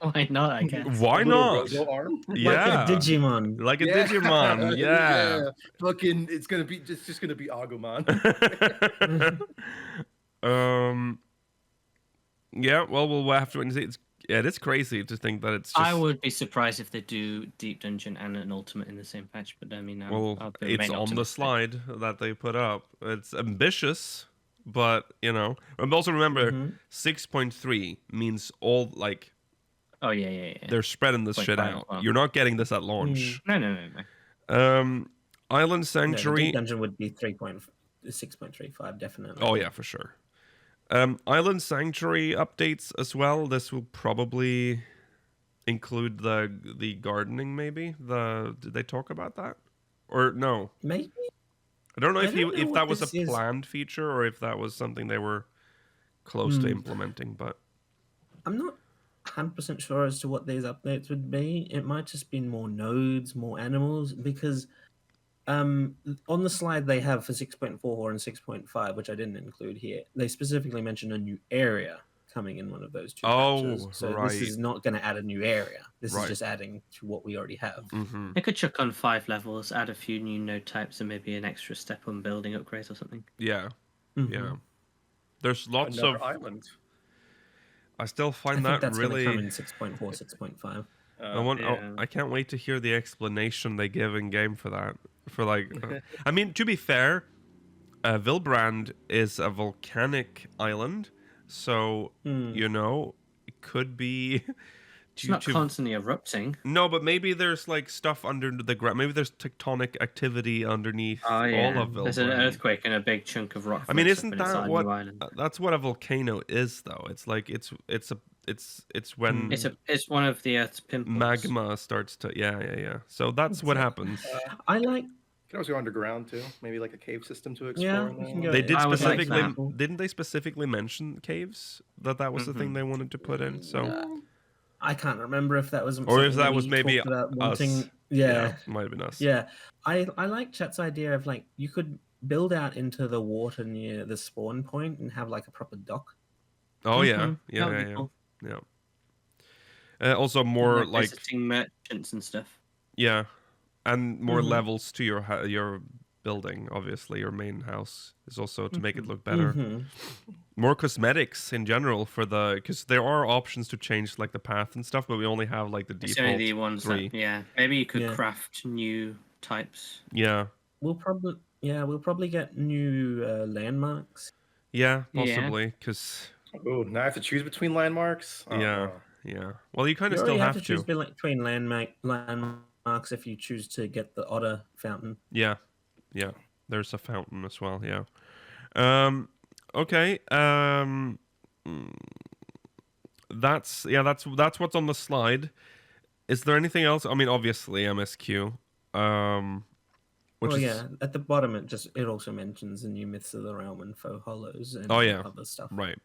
Why not? I guess. Why A little not? robo arm. Yeah, Like a Digimon. like a Digimon. Yeah. Fucking, it's gonna be just gonna be Agumon. Yeah. Well, we'll have to wait and see. It is crazy to think that it's just. I would be surprised if they do Deep Dungeon and an Ultimate in the same patch, but I mean, Well, it's on the slide that they put up. It's ambitious, but and also remember 6.3 means all like Oh yeah. they're spreading this shit 0.5 out. well. You're not getting this at launch. No. Island No, the Sanctuary. Deep Dungeon would be 6.35 definitely. Oh yeah, for sure. Island Sanctuary updates as well. This will probably include the gardening. Maybe did they talk about that or no? Maybe. I don't know I if don't know if what that was a this is. planned feature or if that was something they were close to implementing, but I'm not 100% sure as to what these updates would be. It might just be more nodes, more animals, because on the slide they have for 6.4 and 6.5, which I didn't include here, they specifically mention a new area coming in one of those two patches. oh, So right. this is not going to add a new area. This Right. is just adding to what we already have. Mm-hmm. They could chuck on 5 levels, add a few new node types, and maybe an extra step on building upgrades or something. Yeah, Mhm. yeah. There's lots Another of. island. I still I find think that that's going to really. come in 6.4, 6.5. Yeah. I can't wait to hear the explanation they give in game for that. For like, I mean, to be fair, Vilbrand is a volcanic island, so you know it could be. It's not constantly erupting. No, but maybe there's like stuff under the ground. Maybe there's tectonic activity underneath all of Vilbrand. There's an earthquake and a big chunk of rock. I mean, floats up isn't and it's that on a what? new island. That's what a volcano is, though. It's like it's when It's one of the Earth's pimples. magma starts to yeah. So that's what happens. I like. You can also go underground too. Maybe like a cave system to explore. Yeah, in we there. can go- They did I would like specifically that. didn't they specifically mention caves? That was the thing they wanted to put in. So I can't remember if that was or if something that was we maybe talked about us. wanting. Yeah, might have been us. yeah. I like Chat's idea of like you could build out into the water near the spawn point and have like a proper dock. Oh yeah, Mhm. yeah, That would be yeah, cool. yeah. Also more like visiting merchants and stuff. yeah, and more levels to your building. Obviously, your main house is also to make it look better. Mhm. More cosmetics in general for because there are options to change like the path and stuff, but we only have like the It's default only the ones 3. that, yeah. Maybe you could Yeah. craft new types. Yeah, We'll probably get new landmarks. yeah, Yeah. possibly because Oh, now I have to choose between landmarks. Oh, yeah, no. yeah. Well, you kind You of already still have have to choose between landmarks if you choose to get the otter fountain. Yeah, yeah. There's a fountain as well. Yeah. Okay. That's what's on the slide. Is there anything else? I mean, obviously MSQ. Which Well, is yeah, at the bottom it also mentions the new myths of the realm and faux hollows and Oh, yeah. other stuff. right.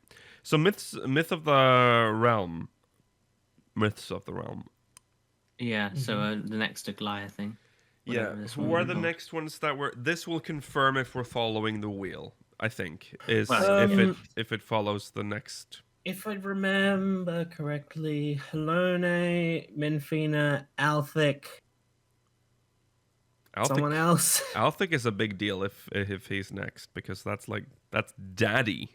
So myths of the realm. Myths of the realm. Yeah, so the next Goliath thing. Yeah. Whatever this Who one are was the called. next ones that were? This will confirm if we're following the wheel. I think is Well, if it follows the next. If I remember correctly, Halone, Menfina, Althic, someone else. Althic is a big deal if he's next because that's daddy.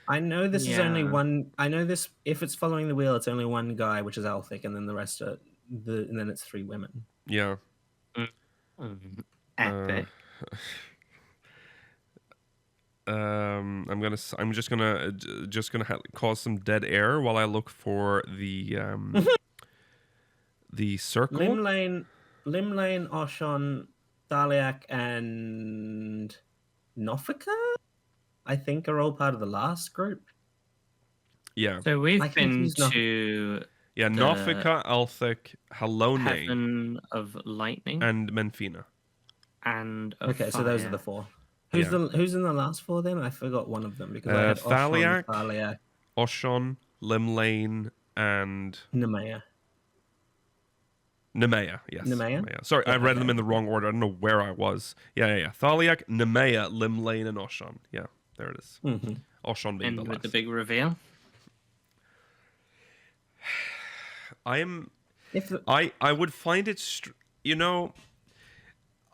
I know this is only Yeah. one. I know this. If it's following the wheel, it's only one guy, which is Althic, and then the rest are and then it's 3 women. Yeah. Epic. I'm just gonna cause some dead air while I look for the circle. Limlane, Oshon, Thaliak, and Nofika, I think, are all part of the last group. Yeah. So I we've think been he's not- to Yeah. Nofika, Althic, Halone, Heaven of Lightning and Menfina. and of Okay, so those are Fire. the 4. Yeah. Who's in the last 4 then? I forgot one of them because I had Thaliak. Oshon, Thaliak, Oshon, Limlane, and Nemea. Nemea. Yes. Nemea? Sorry, I Yeah, read okay. them in the wrong order. I don't know where I was. Yeah. Thaliak, Nemea, Limlane, and Oshon. Yeah, there it is. Mm-hmm. Oshon being And the with last. the big reveal. I would find it,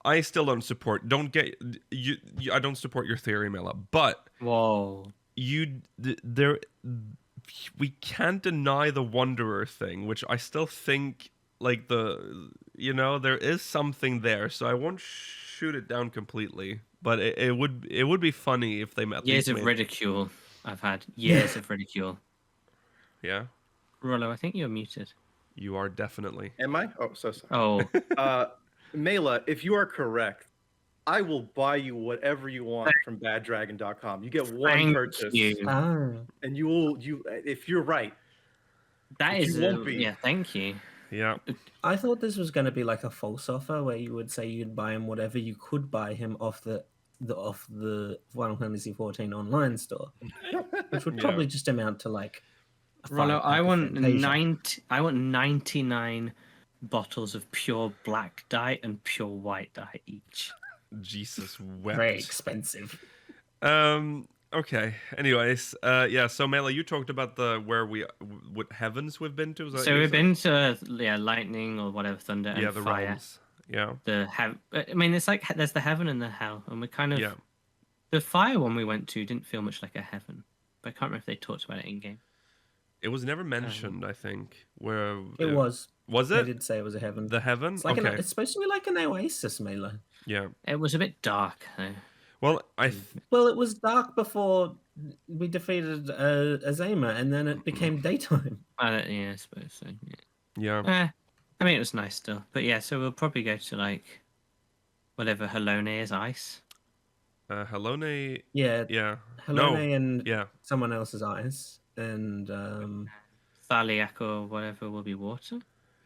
I still don't support. Don't get you. I don't support your theory, Mela. But Whoa. we can't deny the Wanderer thing, which I still think like there is something there. So I won't shoot it down completely. But it would be funny if they met. Years of ridicule. I've had years of ridicule. Yeah, Rollo, I think you're muted. you are definitely. Am I? Oh, so sorry. Oh, Mela, if you are correct, I will buy you whatever you want from baddragon.com. You get one thank purchase, you. and if you're right. That You is won't be. yeah. Thank you. Yeah. I thought this was going to be like a false offer where you would say you'd buy him whatever you could buy him off the off the Final Fantasy 14 online store, which would Yeah. probably just amount to like a Rollo, 5-pack of Fantasia. I want 99 bottles of pure black dye and pure white dye each. Jesus Very wept. expensive. Okay. Anyways, yeah. So Mela, you talked about what heavens we've been to. Is that So you we've said? been to lightning or whatever, thunder and Yeah, the fire. realms. Yeah. I mean, it's like there's the heaven and the hell, and we kind of Yeah. the fire one we went to didn't feel much like a heaven, but I can't remember if they talked about it in game. It was never mentioned, I think. Where It was. Was They it did say it was a heaven. the heaven? It's like Okay. it's supposed to be like an oasis, Mela. Yeah. It was a bit dark though. Well, Well, it was dark before we defeated Azema, and then it became daytime. Yeah, I suppose so. Yeah. yeah. I mean, it was nice still, but yeah. So we'll probably go to like whatever Hydaelyn is, ice. Helone. Yeah, Yeah. Helene and Yeah. someone else's eyes, and Thaliak or whatever will be water.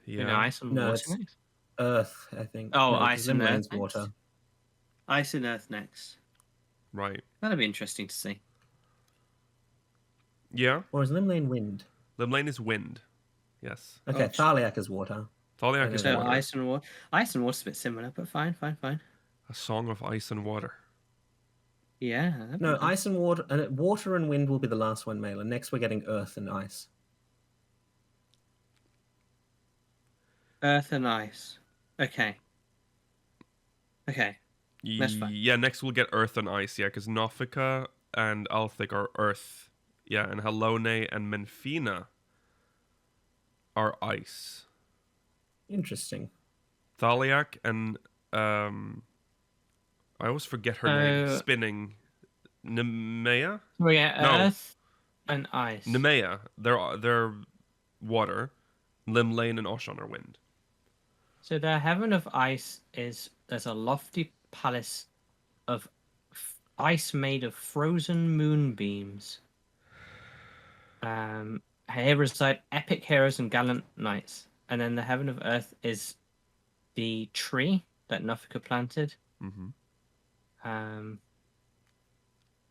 Yeah. You know, ice and No, water it's- next. Earth, I think. Oh, No, ice and Limlane's earth next. water. Ice and earth next. Right. That'll be interesting to see. Yeah. Or is Limlane wind? Limlane is wind. Yes. Okay, Oh, Thaliak is water. Thaliak is So water. ice and water. Ice and water's a bit similar, but fine. A song of ice and water. Yeah. that'd be No, nice. ice and water. Water and wind will be the last one, Mela. Next, we're getting earth and ice. Earth and ice. Okay. That's fine. Yeah, next we'll get earth and ice, yeah, because Nofika and Althic are earth. Yeah, and Helone and Menfina are ice. Interesting. Thaliak and I always forget her name. Uh, Spinning. Nemea? Well, yeah, No. earth and ice. Nemea. They're water. Limlane and Oshon are wind. So the heaven of ice there's a lofty palace of ice made of frozen moonbeams. Here reside epic heroes and gallant knights. And then the heaven of earth is the tree that Nofika planted. Mm-hmm.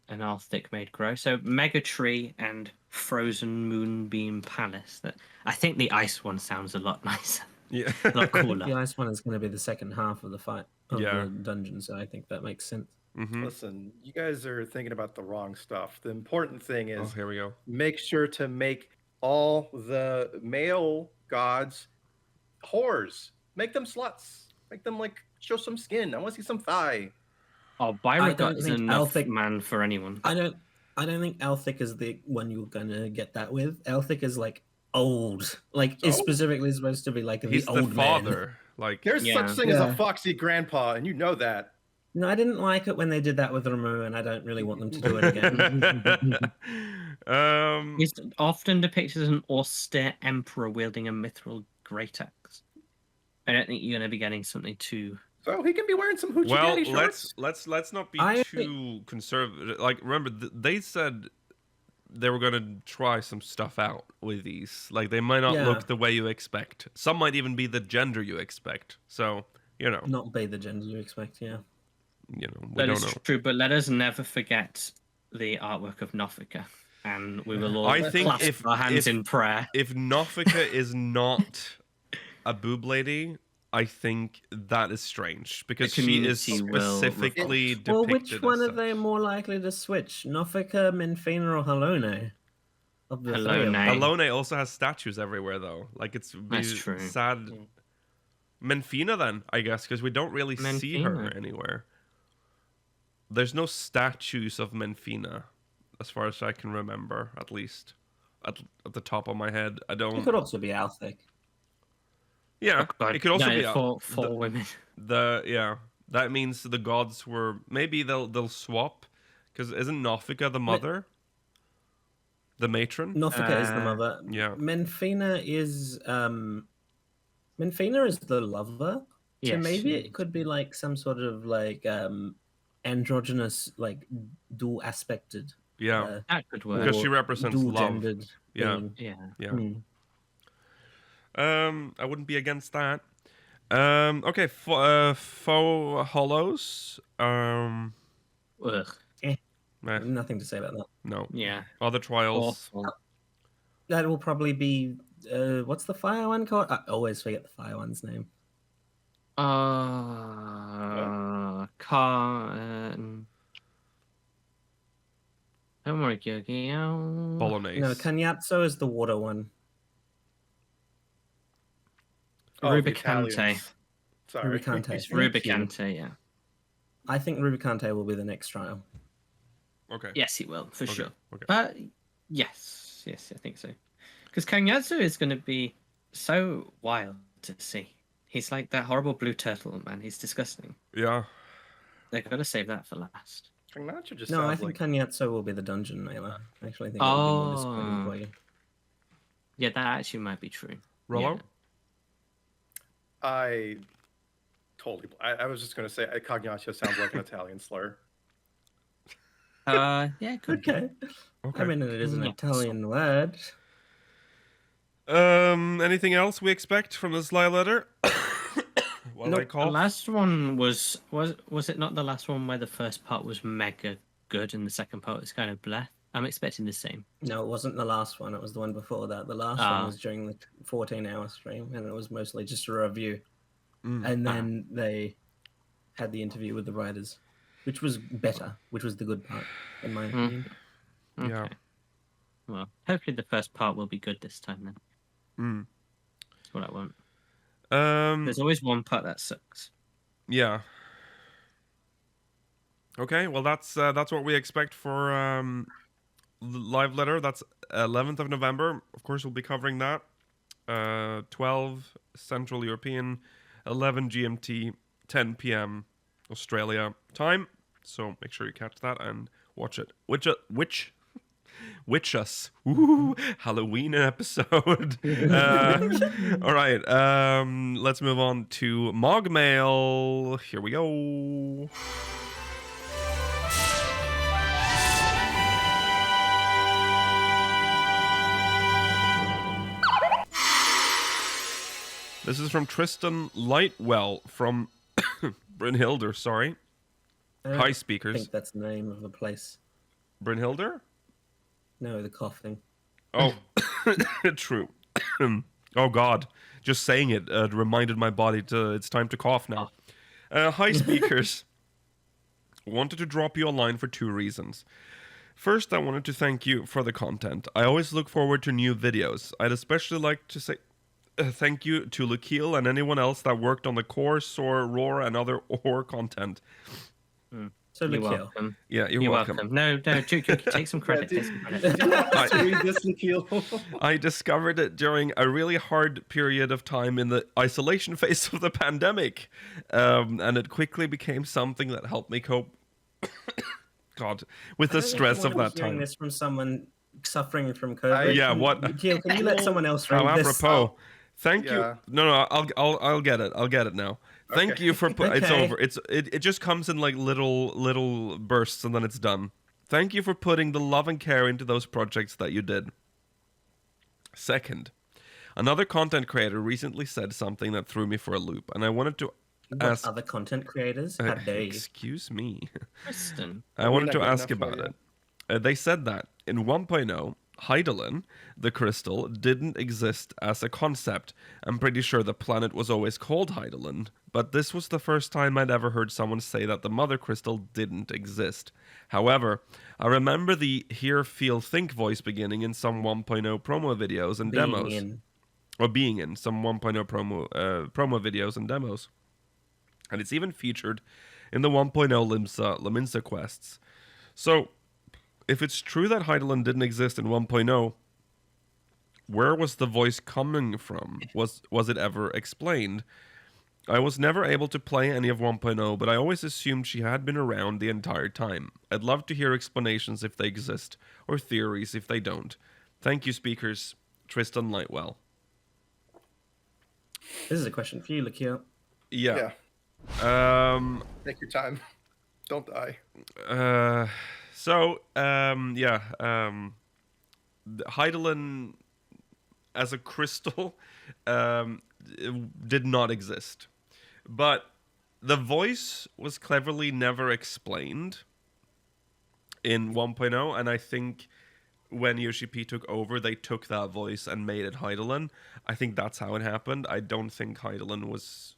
And Althic made grow. So mega tree and frozen moonbeam palace. That I think the ice one sounds a lot nicer, Yeah. a lot The cooler. ice one is going to be the second half of the fight of Yeah. the dungeon, so I think that makes sense. Mm-hmm. Listen, you guys are thinking about the wrong stuff. The important thing Oh, is here we go. make sure to make all the male gods whores. Make them sluts. Make them like show some skin. I want to see some thigh. Oh, I Byron don't is think enough Althic- man for anyone. I don't think Althic is the one you're going to get that with. Althic is like old, like is Oh. specifically supposed to be like He's the the old man. father. Like, There's Yeah. such thing as a Yeah. foxy grandpa, and you know that. No, I didn't like it when they did that with Ramu, and I don't really want them to do it again. He's often depicted as an austere emperor wielding a mithril great axe. I don't think you're going to be getting something too. So he can be wearing some hoochie well, daddy shorts. let's not be I too conservative. Like, remember, they said they were gonna try some stuff out with these. Like, they might not Yeah. look the way you expect. Some might even be the gender you expect. So, you know, Not be the gender you expect, yeah. we That don't is know. true, but let us never forget the artwork of Nofika, and we will all I think clasp if- our hands if- in prayer. If Nofika is not a boob lady, I think that is strange because The she is community will specifically depicted. Well, which one as are they such. more likely to switch? Nofika, Menfina, or Halone? Of the three of them? Halone. Alone also has statues everywhere, though. Like, it's That's true. sad. Menfina, then, I guess, because we don't really see her Menfina. anywhere. There's no statues of Menfina, as far as I can remember, at least. At the top of my head, I It don't. could also be Althic. Yeah, it could also No, be four women. yeah. That means the gods were maybe they'll swap, because isn't Nofika the mother, the matron? Nofika is the mother. yeah. Menfina is Menfina is the lover. So Yes, maybe she it could be like some sort of like androgynous, like dual aspected. Yeah, That could work. because or she represents dual love. gendered. Yeah. being. Yeah. Yeah. Hmm. I wouldn't be against that. Okay, faux hollows. Ugh. Eh, Nothing to say about that. no. Yeah. Other trials. Awful. That will probably be what's the fire one called? I always forget the fire one's name. Don't worry, Gyogi. Bolognese. No, Cagnazzo is the water one. Oh, the Rubicante. Italians. Sorry. Rubicante. It's Thank you. Rubicante, yeah. I think Rubicante will be the next trial. Okay. Yes, he will, for sure. Okay. But yes, I think so. Because Cagnazzo is going to be so wild to see. He's like that horrible blue turtle, man. He's disgusting. Yeah. They've got to save that for last. Cagnaccio just No, I sounds think like Cagnazzo will be the dungeon mailer. I actually think it will be more disappointing for you. Yeah, that actually might be true. Rollo? I was just gonna say Cagnaccio sounds like an Italian slur. Yeah, it could be. Okay. Okay. I mean, it is an Yes. Italian word. Anything else we expect from this live letter? While I The call. last one was it not the last one where the first part was mega good and the second part was kind of bleh? I'm expecting the same. No, it wasn't the last one. It was the one before that. The last one was during the 14-hour stream, and it was mostly just a review. And then they had the interview with the writers, which was better, which was the good part, in my opinion. Okay. Yeah. Well, hopefully the first part will be good this time then. That's what I want. There's always one part that sucks. Yeah. Okay, well that's what we expect for live letter. That's 11th of November. Of course, we'll be covering that. 12 Central European, 11 GMT, 10 p.m. Australia time. So make sure you catch that and watch it. Witch us. Ooh, Halloween episode. All right. Let's move on to MogMail. Here we go. This is from Tristan Lightwell from Brynhilder, sorry. Hi, I speakers. think that's the name of the place. Brynhilder? No, the coughing. Oh, true. Oh, God. Just saying it reminded my body it's time to cough now. Hi, speakers. Wanted to drop you a line for 2 reasons. First, I wanted to thank you for the content. I always look forward to new videos. I'd especially like to say thank you to Lukile and anyone else that worked on the core, SOAR, ROAR, and other OR content. So You're Lukile. welcome. Yeah, you're welcome. No, Juki, take some credit. Take some credit. read this, Lukile. I discovered it during a really hard period of time in the isolation phase of the pandemic, and it quickly became something that helped me cope. God, with the stress of that Hearing time. this from someone suffering from COVID. Yeah, what? Lukile, can you let someone else read Oh, this? apropos. Thank you. Yeah. No, I'll get it. I'll get it now. Thank Okay. you for it's Okay. over. It just comes in like little bursts and then it's done. Thank you for putting the love and care into those projects that you did. Second, another content creator recently said something that threw me for a loop, and I wanted to What ask. other content creators? How dare you? Excuse me. Kristen. I wanted not to good ask enough for about you. it. They said that in 1.0, Hydaelyn, the crystal, didn't exist as a concept. I'm pretty sure the planet was always called Hydaelyn, but this was the first time I'd ever heard someone say that the mother crystal didn't exist. However, I remember the hear, feel, think voice beginning in some 1.0 promo videos and demos. Or being in some 1.0 promo videos and demos. And it's even featured in the 1.0 Limsa quests. So, if it's true that Hydaelyn didn't exist in 1.0, where was the voice coming from? Was it ever explained? I was never able to play any of 1.0, but I always assumed she had been around the entire time. I'd love to hear explanations if they exist, or theories if they don't. Thank you, speakers. Tristan Lightwell. This is a question for you, Lukile. Yeah. Take your time. Don't die. Hydaelyn as a crystal did not exist. But the voice was cleverly never explained. in 1.0, and I think when Yoshi P took over, they took that voice and made it Hydaelyn. I think that's how it happened. I don't think Hydaelyn was...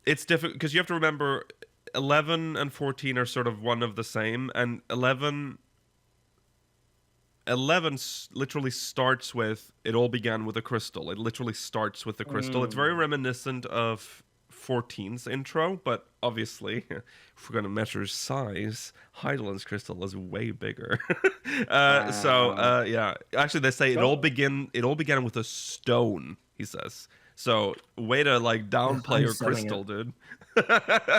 It's difficult, because you have to remember, 11 and 14 are sort of one of the same, and 11 literally starts with, it all began with a crystal. It literally starts with the crystal. It's very reminiscent of 14's intro, but obviously, if we're going to measure size, Hydaelyn's crystal is way bigger. Yeah. Actually, they say it all began with a stone, he says. So, way to, like, downplay your crystal, dude.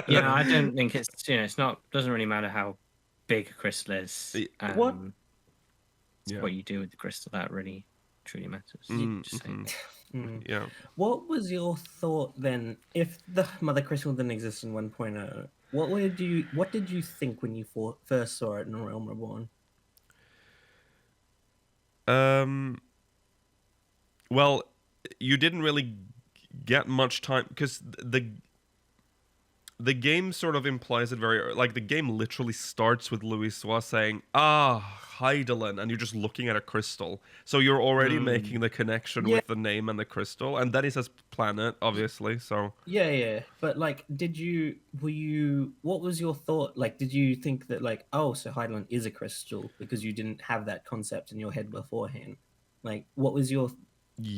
Yeah, I don't think it's, it's not, doesn't really matter how big a crystal is. What? Yeah. What you do with the crystal, that really truly matters. Just saying. Yeah. What was your thought then, if the Mother Crystal didn't exist in 1.0? What did you think when you first saw it in Realm Reborn? Well, you didn't really get much time, because the game sort of implies it very... Like, the game literally starts with Louis Sois saying, Hydaelyn, and you're just looking at a crystal. So you're already making the connection with the name and the crystal, and then he says planet, obviously, so... Yeah. But, like, what was your thought? Like, did you think that, like, so Hydaelyn is a crystal because you didn't have that concept in your head beforehand? Like, what was your...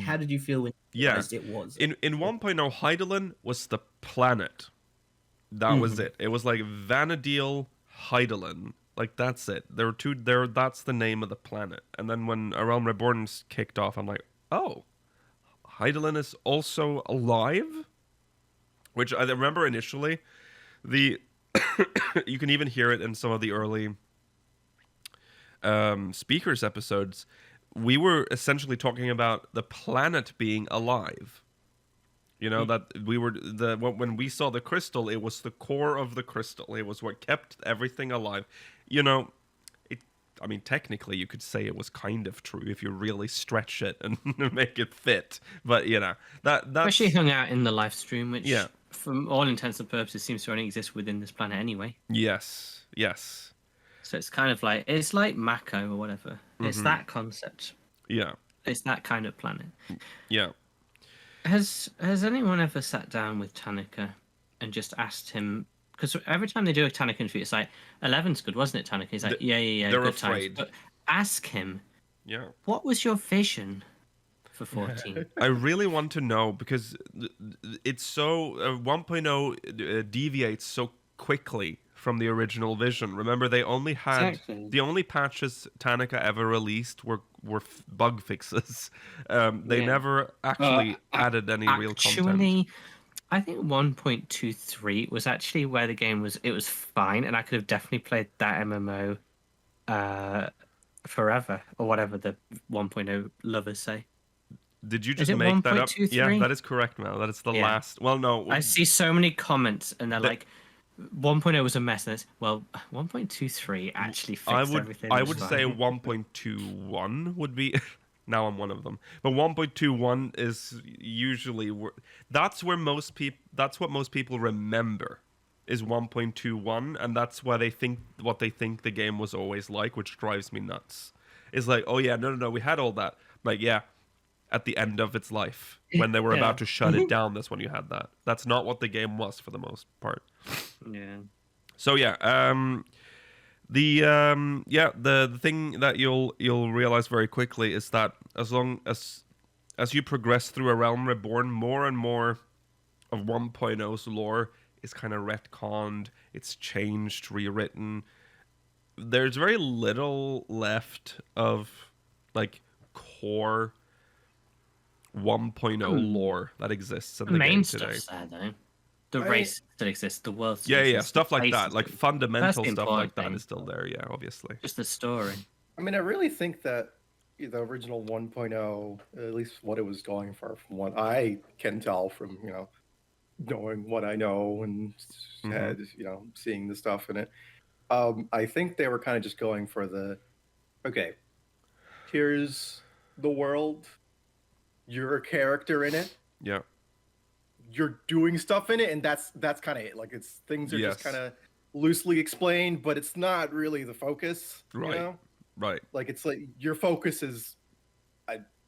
How did you feel when you realized it was? In 1.0, Hydaelyn was the planet. That was it. It was like Vanadil, Hydaelyn. Like, that's it. There were two there. That's the name of the planet. And then when A Realm Reborn kicked off, I'm like, oh, Hydaelyn is also alive? Which I remember initially, you can even hear it in some of the early speakers episodes. We were essentially talking about the planet being alive. You know, that we were when we saw the crystal, it was the core of the crystal. It was what kept everything alive. You know, I mean, technically, you could say it was kind of true if you really stretch it and make it fit. But that's Especially hung out in the live stream, which, from all intents and purposes, seems to only exist within this planet anyway. Yes. So it's kind of like Mako or whatever. It's that concept. Yeah. It's that kind of planet. Yeah. Has anyone ever sat down with Tanaka and just asked him? Because every time they do a Tanaka interview, it's like 11's good, wasn't it, Tanaka? He's like, yeah, they're good afraid. times. But ask him, Yeah. what was your vision for 14? I really want to know, because it's so 1.0 deviates so quickly from the original vision. Remember, they only had the only patches Tanaka ever released were bug fixes. They never actually added any real content. I think 1.23 was actually where the game was. It was fine, and I could have definitely played that MMO forever, or whatever the 1.0 lovers say. Did you just make that up? 1.23? Yeah, that is correct, Mel. That is the last. Well, no. I see so many comments, and they're like, 1.0 was a mess, and it's 1.23 actually fixed everything. I would say 1.21 would be. Now I'm one of them, but 1.21 is usually that's what most people remember is 1.21, and that's why they think the game was always like, which drives me nuts. It's like, oh yeah, no, we had all that, like at the end of its life when they were about to shut it down, that's when you had that. That's not what the game was for the most part. Yeah. So the thing that you'll realize very quickly is that as long as you progress through A Realm Reborn, more and more of 1.0's lore is kind of retconned, it's changed, rewritten. There's very little left of like core 1.0 lore that exists in the game today. Stuff's there, though. The race still exists, the world still exists. Stuff like that, like fundamental stuff like that thing. is still there, obviously. Just the story. I mean, I really think that the original 1.0, at least what it was going for, from what I can tell from, knowing what I know and seeing the stuff in it, I think they were kind of just going for okay, here's the world, you're a character in it. Yeah. You're doing stuff in it, and that's kind of it. Like, things are just kind of loosely explained, but it's not really the focus. Right. You know? Right. Like it's like your focus is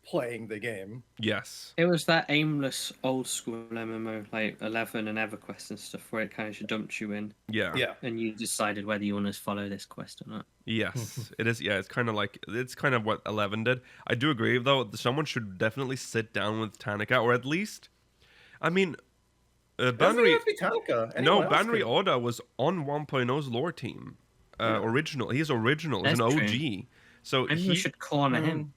playing the game. Yes. It was that aimless old school MMO like 11 and EverQuest and stuff where it kind of dumped you in Yeah. Yeah. and you decided whether you want to follow this quest or not. Yes, it is. Yeah, it's kind of what 11 did. I do agree, though. Someone should definitely sit down with Tanaka, or at least, I mean, Doesn't Banri. even have to be Tanaka. No, Anyone else Banri could- Oda was on 1.0's lore team. Original. He's original. He's an That's OG. So Maybe he. we should corner him.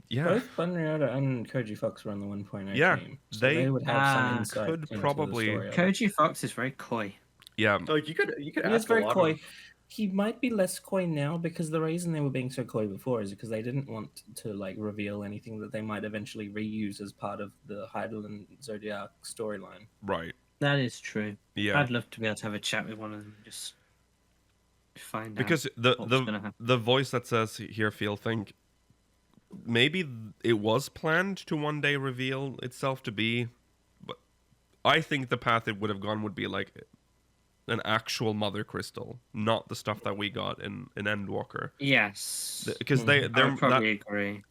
Yeah. Both Bunryoda and Koji Fox were on the 1.0 Yeah, team. So they they would have some Ah, insight could into the probably- story of it. Koji Fox is very coy. Yeah. Like you could He is ask a very lot coy. of He might be less coy now because the reason they were being so coy before is because they didn't want to like reveal anything that they might eventually reuse as part of the Hydaelyn Zodiac storyline. Right. That is true. Yeah. I'd love to be able to have a chat with one of them, just find Because out what's gonna the happen. the voice that says here, feel, think, maybe it was planned to one day reveal itself to be, but I think the path it would have gone would be like an actual mother crystal, not the stuff that we got in Endwalker. Yes, Because I they're would probably agree.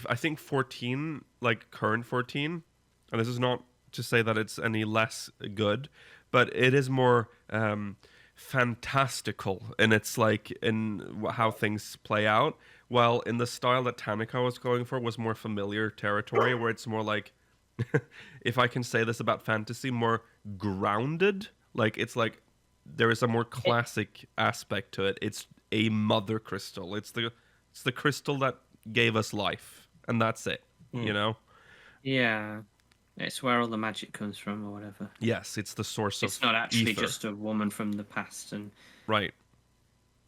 I think 14, like current 14, and this is not to say that it's any less good, but it is more fantastical in its like in how things play out. While in the style that Tanaka was going for was more familiar territory, where it's more like, if I can say this about fantasy, more grounded. Like it's like there is a more classic aspect to it. It's a mother crystal. It's the crystal that gave us life, and that's it. You know. Yeah, it's where all the magic comes from, or whatever. Yes, it's the source of. It's not actually ether. just a woman from the past and Right.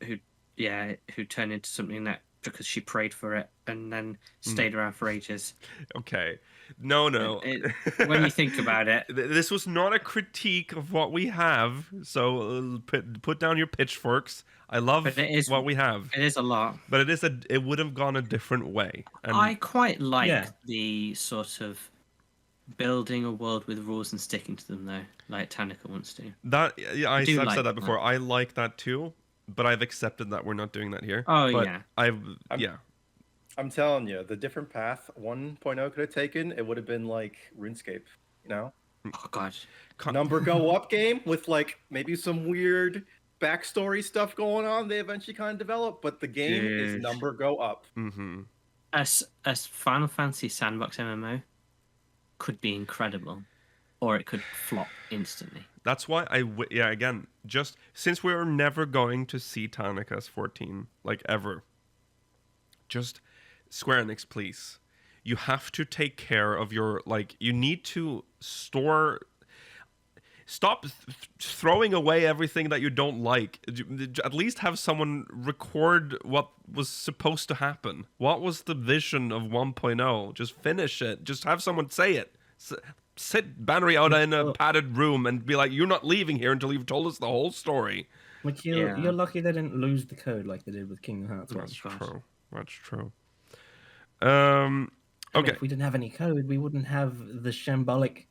who turned into something that because she prayed for it and then stayed around for ages. Okay. No. When you think about it, This was not a critique of what we have. So put down your pitchforks. I love But it is- what we have, it is a lot. but it would have gone a different way. And I quite like Yeah. the sort of building a world with rules and sticking to them, though, like Tanaka wants to. that yeah, I've do said like that before. that. I like that too, but I've accepted that we're not doing that here. Oh, but yeah. I'm telling you, the different path 1.0 could have taken, it would have been like RuneScape, you know? Oh God, Number go up game with like maybe some weird backstory stuff going on. They eventually kind of develop, but the game is Dude. number go up. Mm-hmm. as Final Fantasy sandbox MMO could be incredible, or it could flop instantly. That's why again, just since we're never going to see Tanaka's 14, like ever, just Square Enix, please. You have to take care of your, like, you need to stop throwing away everything that you don't like. At least have someone record what was supposed to happen. What was the vision of 1.0? Just finish it. Just have someone say it. Sit Banri Oda in a padded room and be like, you're not leaving here until you've told us the whole story. Which Yeah. you're lucky they didn't lose the code like they did with Kingdom Hearts 1. That's gosh. true. That's true. And Okay. if we didn't have any code, we wouldn't have the shambolic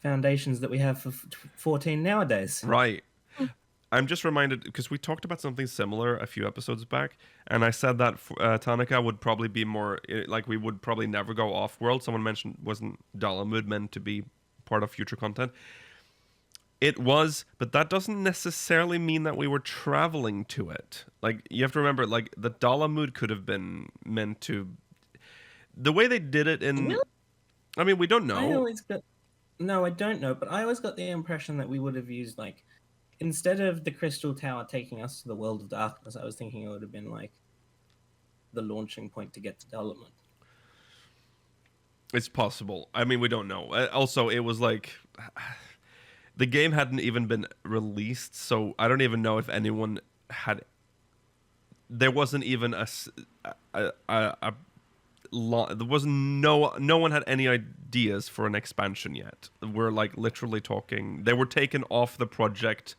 foundations that we have for 14 nowadays. Right. I'm just reminded because we talked about something similar a few episodes back, and I said that Tanaka would probably be more like we would probably never go off world. Someone mentioned wasn't Dalamud meant to be part of future content? It was, but that doesn't necessarily mean that we were traveling to it. Like you have to remember, like the Dalamud could have been meant to. The way they did it in, Really? I mean, we don't know. No, I don't know, but I always got the impression that we would have used like instead of the Crystal Tower taking us to the world of darkness, I was thinking it would have been like the launching point to get to Dalamud. It's possible. I mean, we don't know. Also, it was like the game hadn't even been released, so I don't even know if anyone had. There wasn't even there was no one had any ideas for an expansion yet. We're like literally talking. They were taken off the project.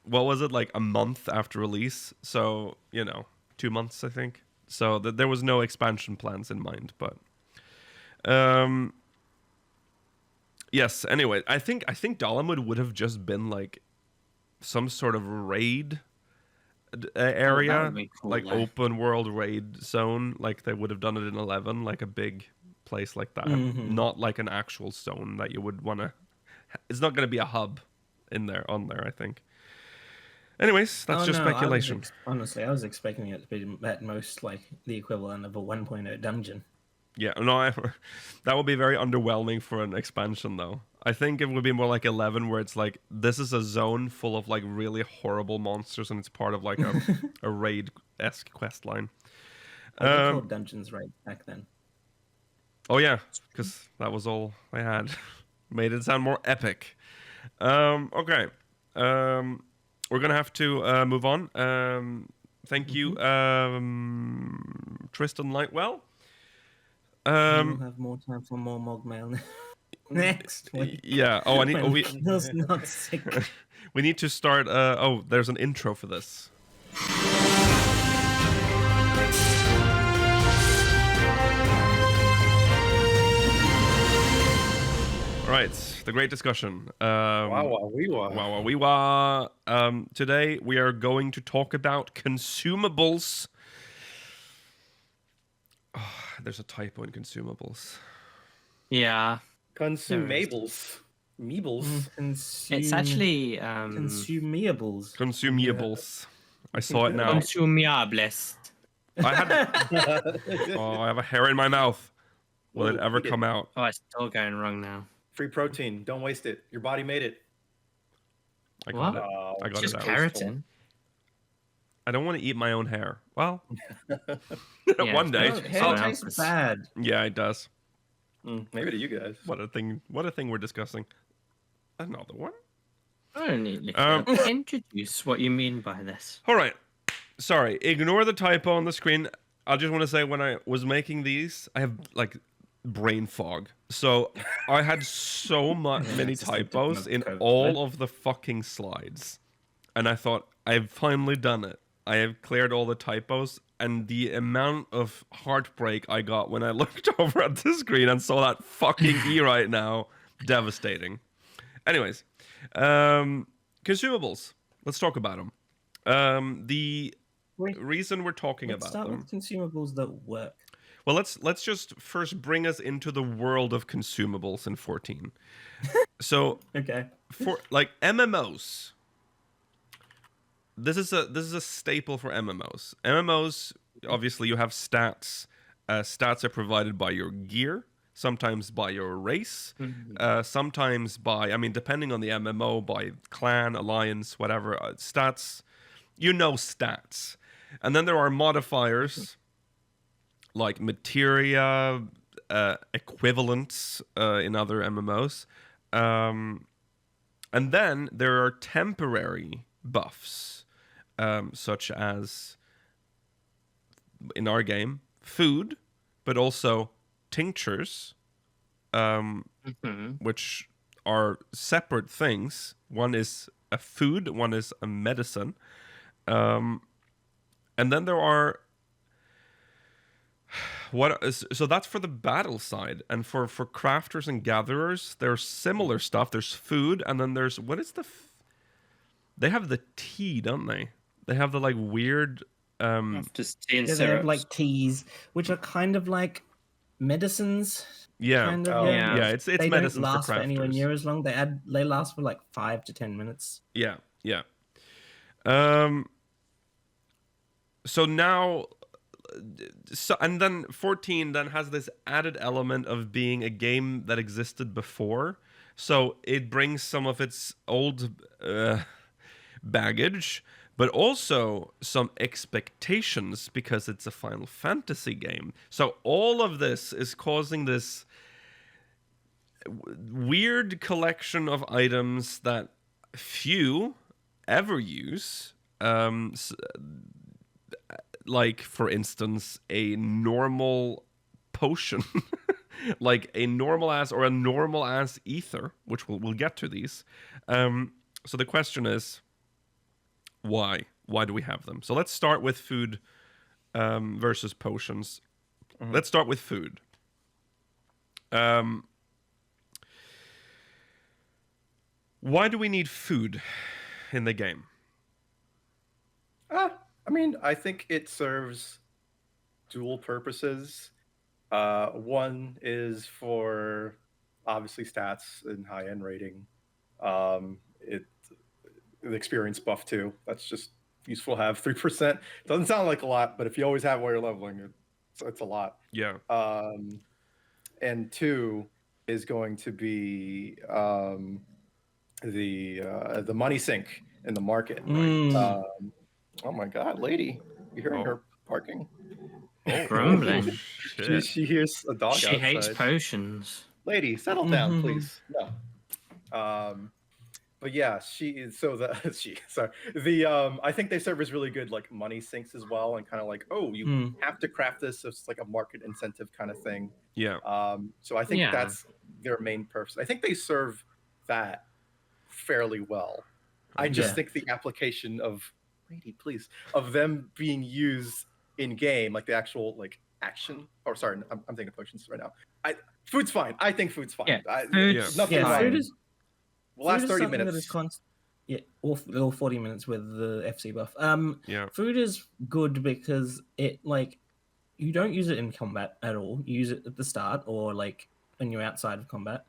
What was it, like a month after release? So 2 months, I think. So there was no expansion plans in mind, but. Yes. Anyway, I think Dalamud would have just been like some sort of raid area, would be cool, like though. open world raid zone, like they would have done it in 11, like a big place like that, not like an actual zone that you would want to. It's not going to be a hub on there. I think. Anyways, that's just speculation. Honestly, I was expecting it to be at most like the equivalent of a 1.0 dungeon. Yeah, no, that would be very underwhelming for an expansion, though. I think it would be more like 11, where it's like, this is a zone full of like really horrible monsters, and it's part of like a raid-esque quest line. They called dungeons right back then. Oh yeah, because that was all I had. Made it sound more epic. Okay. We're gonna have to move on. Thank you, Tristan Lightwell. We'll have more time for more MogMail next week. Yeah. Oh, Phil's not sick. we need to start. There's an intro for this. All right, the great discussion. Wow, Wee wah. Today we are going to talk about consumables. Oh, there's a typo in consumables. Yeah. Consumables. Meebles. It's actually consumables. Consumables. I saw it now. Consumables. I have a hair in my mouth. Will it ever come out? Oh, it's still going wrong now. Free protein. Don't waste it. Your body made it. I got What? it. I got Just it out. keratin. I don't want to eat my own hair. Well, Yeah, one day. it's Hair someone tastes else's. bad. Yeah, it does. Maybe to you guys. What a thing we're discussing. Another one. I don't need Um, to introduce what you mean by this. All right. Sorry. Ignore the typo on the screen. I just want to say, when I was making these, I have like brain fog. So I had so many it's just a typos in different all code. of the fucking slides. And I thought, I've finally done it. I have cleared all the typos, and the amount of heartbreak I got when I looked over at the screen and saw that fucking E right now, devastating. Anyways, consumables. Let's talk about them. The reason we're talking Let's about start them. with consumables that work. Well, let's just first bring us into the world of consumables in 14. So Okay. for like MMOs, this is a staple for MMOs. MMOs, obviously, you have stats. Stats are provided by your gear, sometimes by your race, sometimes by, I mean, depending on the MMO, by clan, alliance, whatever. Stats, stats. And then there are modifiers like materia, equivalents in other MMOs. And then there are temporary buffs, such as, in our game, food, but also tinctures, which are separate things. One is a food, one is a medicine. And then there are so that's for the battle side, and for crafters and gatherers, there's similar stuff. There's food, and then there's they have the tea, don't they? They have the like weird Just tea and Yeah, they have syrups. like teas, which are kind of like medicines. yeah. Kind of, Oh, yeah. Yeah, it's they medicine don't for last for anywhere crafters. near as long. They last for like 5 to 10 minutes. Yeah. So now, and then 14 then has this added element of being a game that existed before. So it brings some of its old baggage, but also some expectations, because it's a Final Fantasy game. So all of this is causing this weird collection of items that few ever use. Like, for instance, a normal potion, like a normal ass ether, which we'll get to these. So the question is, why? Why do we have them? So let's start with food versus potions. Let's start with food. Why do we need food? in the game? I mean, I think it serves dual purposes. One is for obviously stats and high-end rating. It the experience buff too. That's just useful to have. 3% doesn't sound like a lot, but if you always have while you're leveling, it's a lot. Yeah. And two is going to be the money sink in the market. Oh my God, lady, you hearing her barking? Grumbling. She hears a dog She outside. hates potions. Lady, settle down, please. No. But yeah, I think they serve as really good like money sinks as well, and kind of like, oh, you have to craft this, so it's like a market incentive kind of thing. Yeah. So I think that's their main purpose. I think they serve that fairly well. I just think the application of lady, please, of them being used in game, like the actual like action. Or sorry, I'm thinking of potions right now. Food's fine. I think food's fine. Yeah, Nothing wrong. Food is Last 30 something minutes. That is or 40 minutes with the FC buff. Yeah. Food is good because it like you don't use it in combat at all. You use it at the start or like when you're outside of combat.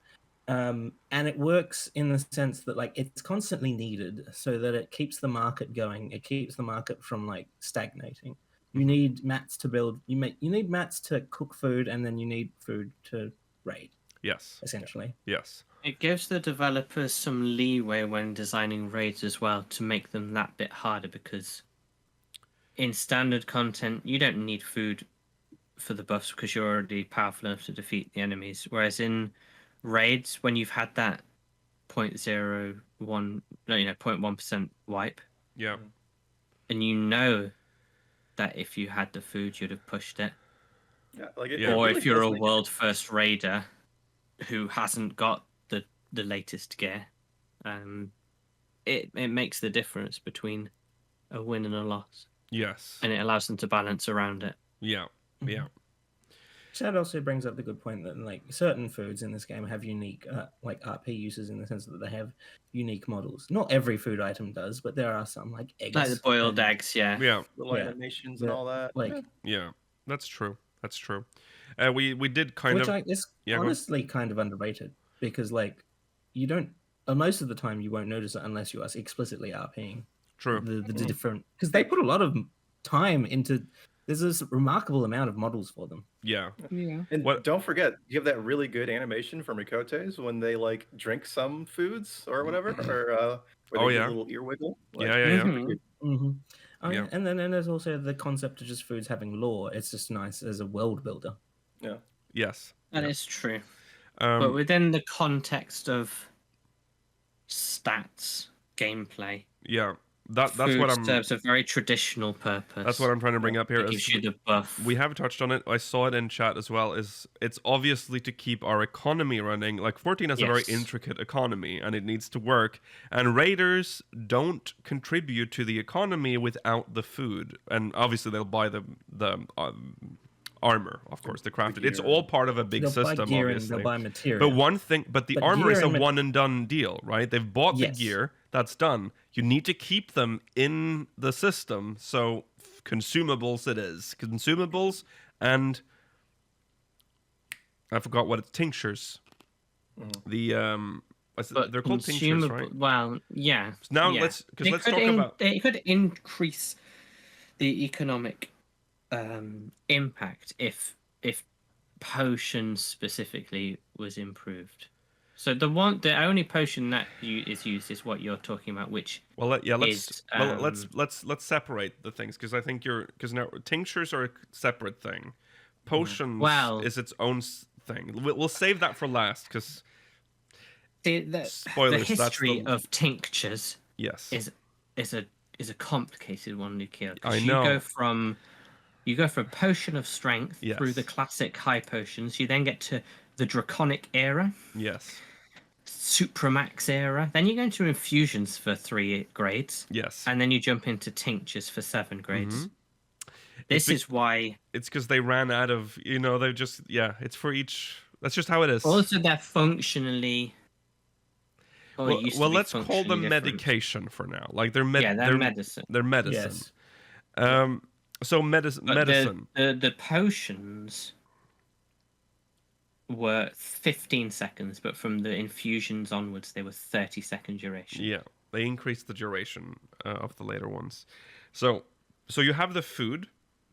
And it works in the sense that like it's constantly needed so that it keeps the market going. It keeps the market from like stagnating. You need mats to build. You need mats to cook food, and then you need food to raid. Yes. Essentially. Yes. It gives the developers some leeway when designing raids as well to make them that bit harder, because in standard content you don't need food for the buffs because you're already powerful enough to defeat the enemies. Whereas in raids, when you've had that 0.1% wipe, Yeah. and you know that if you had the food you'd have pushed it. Yeah, like Or if you're a world first raider who hasn't got the latest gear, it makes the difference between a win and a loss. Yes. And it allows them to balance around it. Yeah. Yeah. So that also brings up the good point that like certain foods in this game have unique like RP uses in the sense that they have unique models. Not every food item does, but there are some like eggs. Like the boiled eggs, yeah. Yeah. little animations and all that. Like Yeah. That's true. That's true. We did kind which of like is Yeah, go on. honestly kind of underrated because like you don't most of the time you won't notice it unless you are explicitly RPing true. the different because they put a lot of time into. There's this remarkable amount of models for them. Yeah. And What- don't forget, you have that really good animation from Rikotes when they like drink some foods or whatever, or where they do a little ear wiggle. Like, Yeah. Mm-hmm. Yeah. And then there's also the concept of just foods having lore. It's just nice as a world builder. Yes. That is true. But within the context of stats, gameplay, Yeah. That's food what I'm serves a very traditional purpose. That's what I'm trying to bring up here. It gives you the buff. We have touched on it. I saw it in chat as well. It's obviously to keep our economy running. Like 14 has a very Yes. intricate economy, and it needs to work. And raiders don't contribute to the economy without the food. And obviously, they'll buy the armor, of course, the crafted. It's all part of a big They'll system, buy gear and obviously. they'll buy material. But one thing, the But armor gear is a and one and done deal, right? They've bought the Yes. gear, that's done. You need to keep them in the system. So consumables it is. Consumables and I forgot what it's, tinctures. The they're called tinctures, right? Well, yeah. So now yeah. let's They talk could about They could increase the economic impact if potions specifically was improved. So the only potion that is used is what you're talking about, which let's separate the things because I think because now tinctures are a separate thing. Potions is its own thing. We'll save that for last because spoilers. The history that's of tinctures yes is a complicated one, Lukile. I know. You go from potion of strength Yes. through the classic high potions. You then get to the draconic era, yes supramax era. Then you go into infusions for 3 grades, yes. and then you jump into tinctures for 7 grades. Mhm. This is why. It's because they ran out of they're just it's for each. That's just how it is. Also, they're functionally Or it used to well, be let's call functionally them different. medication for now. Like they're Yeah, they're medicine. They're medicine. Yes. So medicine. But Medicine. The potions were 15 seconds, but from the infusions onwards, they were 30-second duration. Yeah, they increased the duration of the later ones. So you have the food,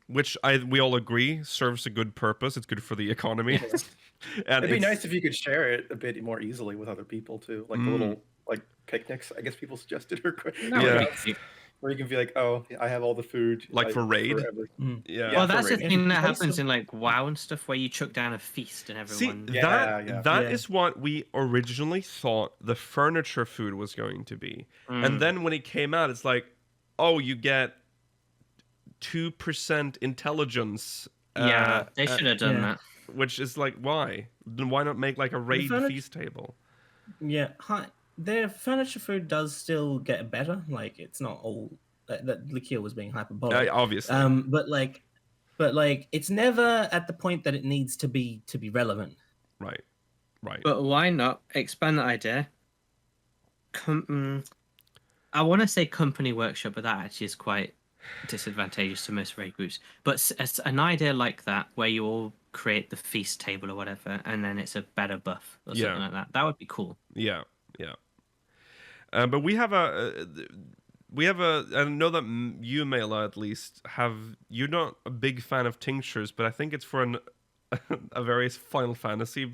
which we all agree serves a good purpose. It's good for the economy. And It'd be nice if you could share it a bit more easily with other people too, like the little like picnics. I guess people suggested No, Yeah. where you can be like, oh, I have all the food. Like for raid? forever. Yeah. Well, that's the for thing that rating. happens in like WoW and stuff, where you chuck down a feast and See, everyone. Yeah. that Yeah. is what we originally thought the furniture food was going to be. And then when it came out, it's like, oh, you get 2% intelligence. Yeah, they should have done yeah. that. Which is like, why? Then why not make like a raid furniture- feast table? Yeah, their furniture food does still get better. Like it's not all that Lukile was being hyperbolic. Obviously. But like it's never at the point that it needs to be relevant. Right. But why not expand that idea? I want to say company workshop, but that actually is quite disadvantageous to most raid groups. But an idea like that, where you all create the feast table or whatever, and then it's a better buff or something like that, that would be cool. Yeah. But we have a. I know that you, Mela, at least you're not a big fan of tinctures, but I think it's for a very Final Fantasy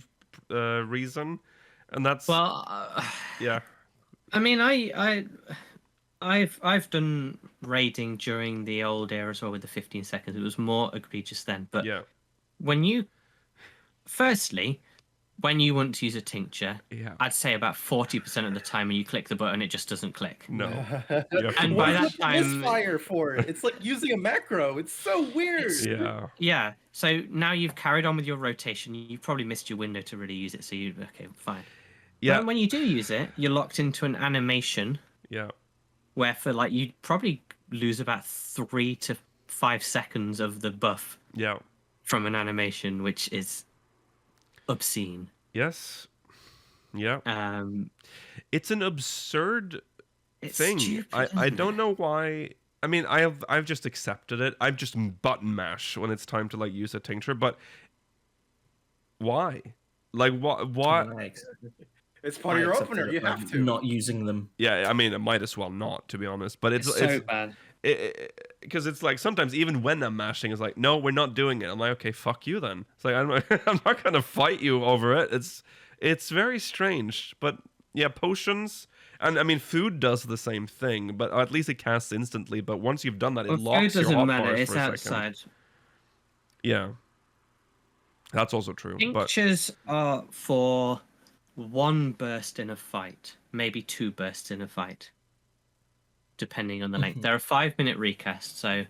reason, and that's yeah. I mean, I've done raiding during the old era as well with the 15 seconds. It was more egregious then, but Yeah. when you want to use a tincture, I'd say about 40% of the time when you click the button, it just doesn't click. No. And What by is that the time, misfire for it? It's like using a macro. It's so weird. yeah. So now you've carried on with your rotation. You've probably missed your window to really use it. So okay, fine. Yeah. When you do use it, you're locked into an animation. Yeah. Where for like you'd probably lose about 3 to 5 seconds of the buff. Yeah. From an animation, which is obscene. Yes. Yeah. It's an absurd It's thing. stupid, I isn't don't it? know why. I mean, I've just accepted it. I've just button mash when it's time to like use a tincture. But why? Like what? It's part of your opener. You have to. Not using them. Yeah. I mean, it might as well not, to be honest. But it's bad. Because it's like sometimes even when I'm mashing, it's like, no, we're not doing it. I'm like, okay, fuck you then. It's like I'm not gonna fight you over it. It's very strange. But yeah, potions and I mean food does the same thing, but at least it casts instantly. But once you've done that, it locks your hotbars It's for a outside. second. Yeah, that's also true. But Tinctures are for 1 burst in a fight, maybe 2 bursts in a fight. Depending on the length. There are 5-minute recasts, so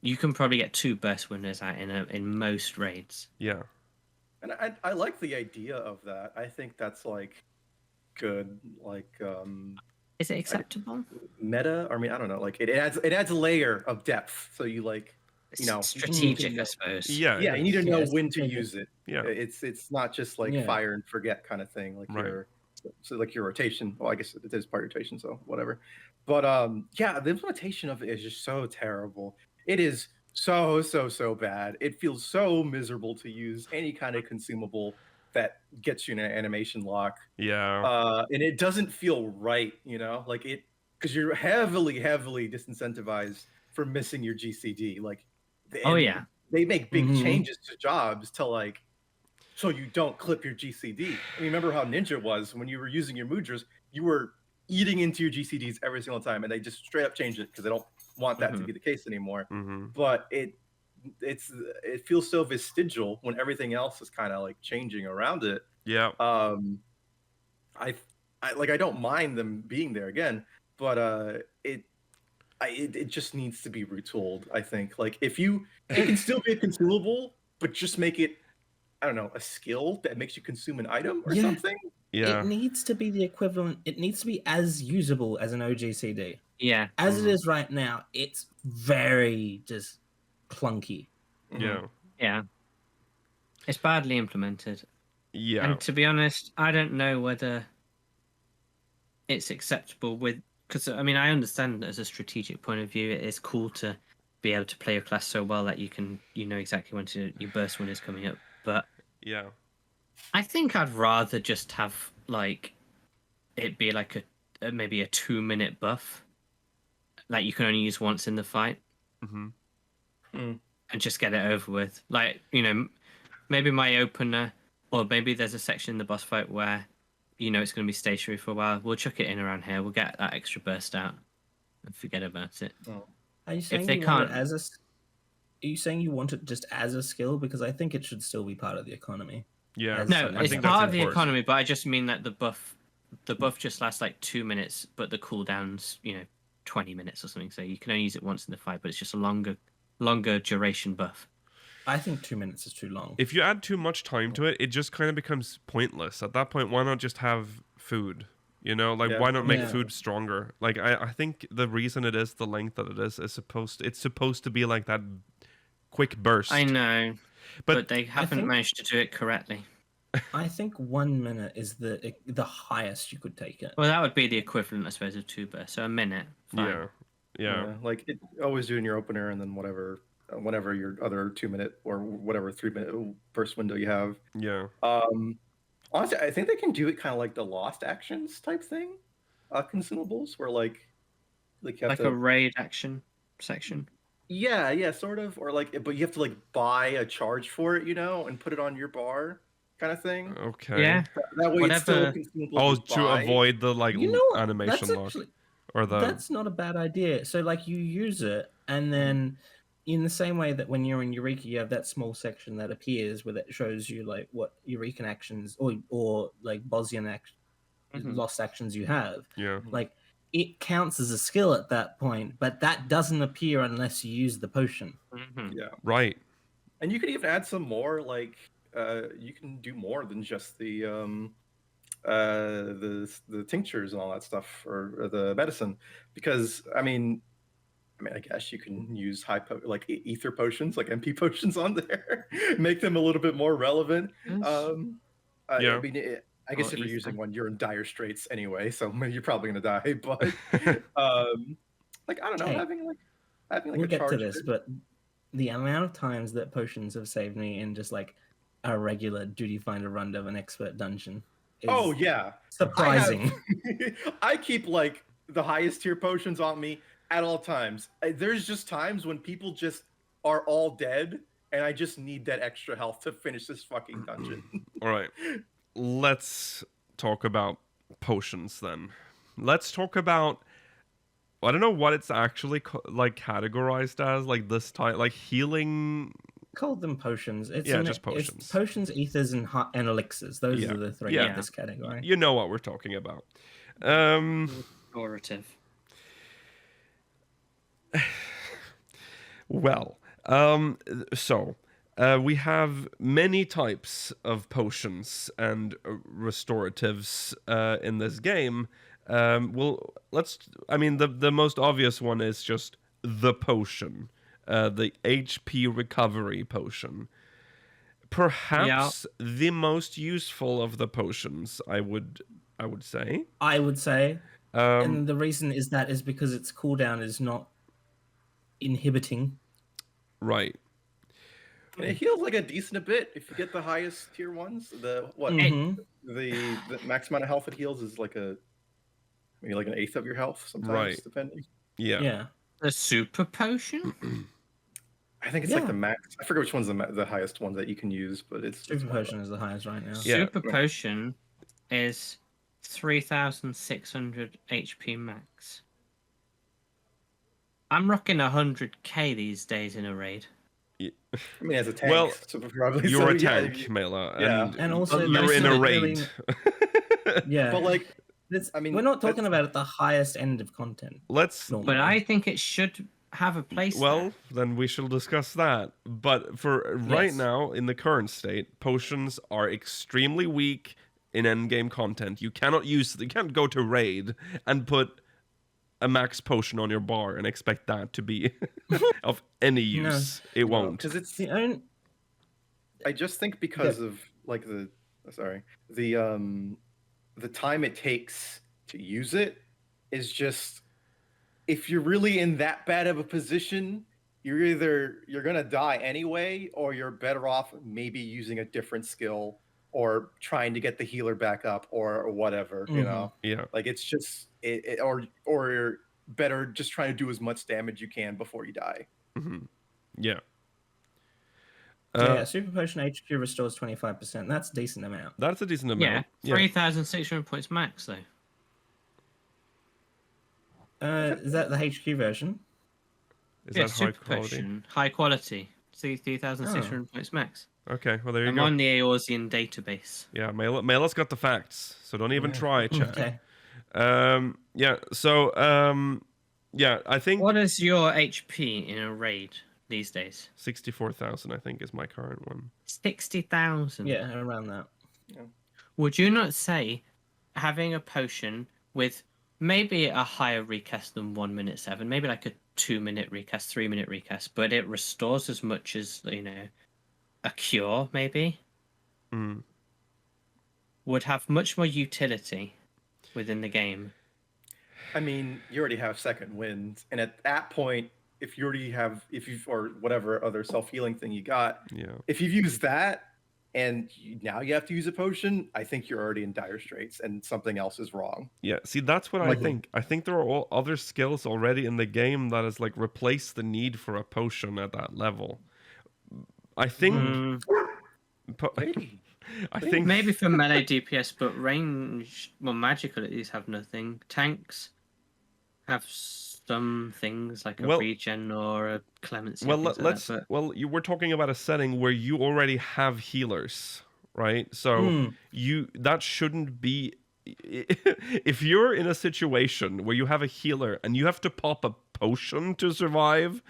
you can probably get 2 burst windows out in most raids. yeah, And I like the idea of that. I think that's like good, like Is it acceptable? meta. I mean, I don't know. Like it adds a layer of depth. So you like, you know, Strategic, I suppose. yeah, yeah, you need to know when to use it. Yeah. It's not just like Yeah. fire and forget kind of thing. Like Right. so like your rotation. Well, I guess it is part rotation, so whatever. But yeah, the implementation of it is just so terrible. It is so bad. It feels so miserable to use any kind of consumable that gets you in an animation lock. yeah, And it doesn't feel right, you know, like it because you're heavily disincentivized for missing your GCD. Like, they make big changes to jobs to like, so you don't clip your GCD. I mean, remember how Ninja was when you were using your Mudras, you were eating into your GCDs every single time, and they just straight up change it because they don't want that to be the case anymore. But it feels so vestigial when everything else is kind of like changing around it. yeah. I don't mind them being there again, but it just needs to be retooled. I think like it can still be a consumable, but just make it, I don't know, a skill that makes you consume an item or something. Yeah. It needs to be the equivalent. It needs to be as usable as an OGCD. Yeah. As it is right now, it's very just clunky. Yeah. Yeah. It's badly implemented. Yeah. And to be honest, I don't know whether it's acceptable with, because I mean I understand as a strategic point of view, it is cool to be able to play your class so well that you know exactly when your burst one is coming up. But Yeah. I think I'd rather just have like it be like maybe a 2-minute buff that you can only use once in the fight Mm-hmm. and just get it over with. Like, you know, maybe my opener, or maybe there's a section in the boss fight where you know it's going to be stationary for a while. We'll chuck it in around here. We'll get that extra burst out and forget about it. Are you saying they you want it can't- as a? Are you saying you want it just as a skill? Because I think it should still be part of the economy. Yeah. As No, something it's think that- that's part of the important. economy, but I just mean that the buff just lasts like 2 minutes, but the cooldown's 20 minutes or something. So you can only use it once in the fight, but it's just a longer duration buff. I think 2 minutes is too long. If you add too much time to it, it just kind of becomes pointless. At that point, why not just have food? You know, like Yeah. why not make Yeah. food stronger? Like I think the reason it is the length that it is it's supposed to be like that quick burst. I know, But but they haven't think- managed to do it correctly. I think 1 minute is the highest you could take it. Well, that would be the equivalent, I suppose, of 2 bursts. So a minute. Fine. Yeah. Like always do in your opener, and then whenever your other 2-minute or whatever 3-minute burst window you have. Yeah. Honestly, I think they can do it kind of like the lost actions type thing, consumables, where like you have Like to, a raid action section. yeah, sort of, or like, but you have to like buy a charge for it, and put it on your bar, kind of thing. Okay. Yeah. That way, it's still Whatever- consumable. Oh, to to buy. avoid the like You know what? animation That's lock actually or the that's not a bad idea. So like you use it, and then in the same way that when you're in Eureka, you have that small section that appears where it shows you like what Eurekan actions or like Bosnian lost actions you have. yeah. Like it counts as a skill at that point, but that doesn't appear unless you use the potion. Mhm. Yeah, Right. and you can even add some more. Like, you can do more than just the tinctures and all that stuff, or the medicine, because I mean, I guess you can use like ether potions, like MP potions on there, make them a little bit more relevant. Yes. Yeah. I mean, I guess Or if you're ether. using one, you're in dire straits anyway, so you're probably gonna die. But like I don't know, Hey, having like We'll a get to charge this, bit- but the amount of times that potions have saved me in just like a regular duty finder run of an expert dungeon is Oh yeah, surprising. I keep like the highest tier potions on me at all times. There's just times when people just are all dead, and I just need that extra health to finish this fucking dungeon. All right. Let's talk about potions then. Let's talk about I don't know what it's actually like categorized as, like this type, like healing. Call them potions. It's Yeah, an- just it's potions. potions, ethers, and elixirs. Those Yeah. are the three Yeah. in this category. You know what we're talking about. Restorative. Well, so we have many types of potions and restoratives in this game. Well, I mean, the most obvious one is just the potion, the HP recovery potion. Perhaps the most useful of the potions, I would say. I would say, Um, and the reason is because its cooldown is not inhibiting. right. And it heals like a decent bit if you get the highest tier ones. The what? Mhm. The max amount of health it heals is like maybe like an eighth of your health sometimes, Right. depending. Yeah. Yeah. The super potion? I think it's like Yeah. the max. I forget which one's the highest one that you can use, but it's Super one of them. potion is the highest right now. Yeah. Super potion is 3,600 HP max. I'm rocking 100k these days in a raid. I mean, as a tank. Well, so probably, You're so, a yeah, tank, Mela. Yeah. And And also, you're in a that's raid. really- Yeah. But like, I mean, we're not talking about at the highest end of content. Let's normally. But I think it should have a place. Well, then we shall discuss that. But for right Yes. now, in the current state, potions are extremely weak in endgame content. You can't go to raid and put a max potion on your bar and expect that to be of any use. It won't. because it's. The only, I just think because of like the time it takes to use it is just, if you're really in that bad of a position, you're gonna die anyway, or you're better off maybe using a different skill or trying to get the healer back up or whatever, you know. Yeah. Like it's just or better just trying to do as much damage you can before you die. Yeah. Yeah, Super Potion HQ restores 25%. That's a decent amount. That's a decent Yeah, amount. 3,600 points max though. Is that the HQ version? Is Yeah, that high super quality? potion, high quality. 3,600 points max. Okay, well there you I'm go. on the Eorzean database. Yeah, Maila's got the facts, so don't even try, chat. Okay. Yeah. So yeah, I think What is your HP in a raid these days? 64,000. I think is my current one. 60,000. Yeah, around that. Would you not say having a potion with maybe a higher recast than 1 minute 7, maybe like a 2-minute recast, 3-minute recast, but it restores as much as, you know, a cure maybe, would have much more utility within the game? I mean, you already have second wind, and at that point, if you already have, or whatever other self-healing thing you got, if you've used that and now you have to use a potion, I think you're already in dire straits and something else is wrong. Yeah, see, that's what I think. I think there are all other skills already in the game that has like replaced the need for a potion at that level. I think. I think maybe for melee DPS, but range, well, magical at least have nothing. Tanks have some things like a regen or a clemency. Well, you were talking about a setting where you already have healers, right? So that shouldn't be. If you're in a situation where you have a healer and you have to pop a potion to survive,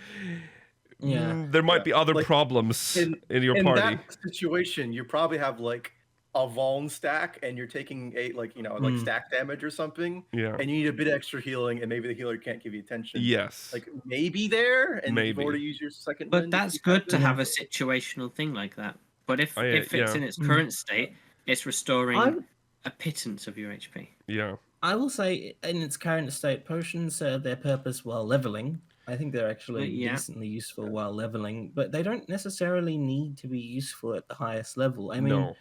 there might be other problems in your party. In that situation, you probably have like a Vuln stack and you're taking like stack damage or something. Yeah. And you need a bit extra healing and maybe the healer can't give you attention. Yes. Like maybe there and you've already used your second But wind, that's good to have a situational thing like that. But if it's in its current state, it's restoring a pittance of your HP. Yeah. I will say in its current state, potions serve their purpose while leveling. I think they're actually decently useful while leveling, but they don't necessarily need to be useful at the highest level. I mean,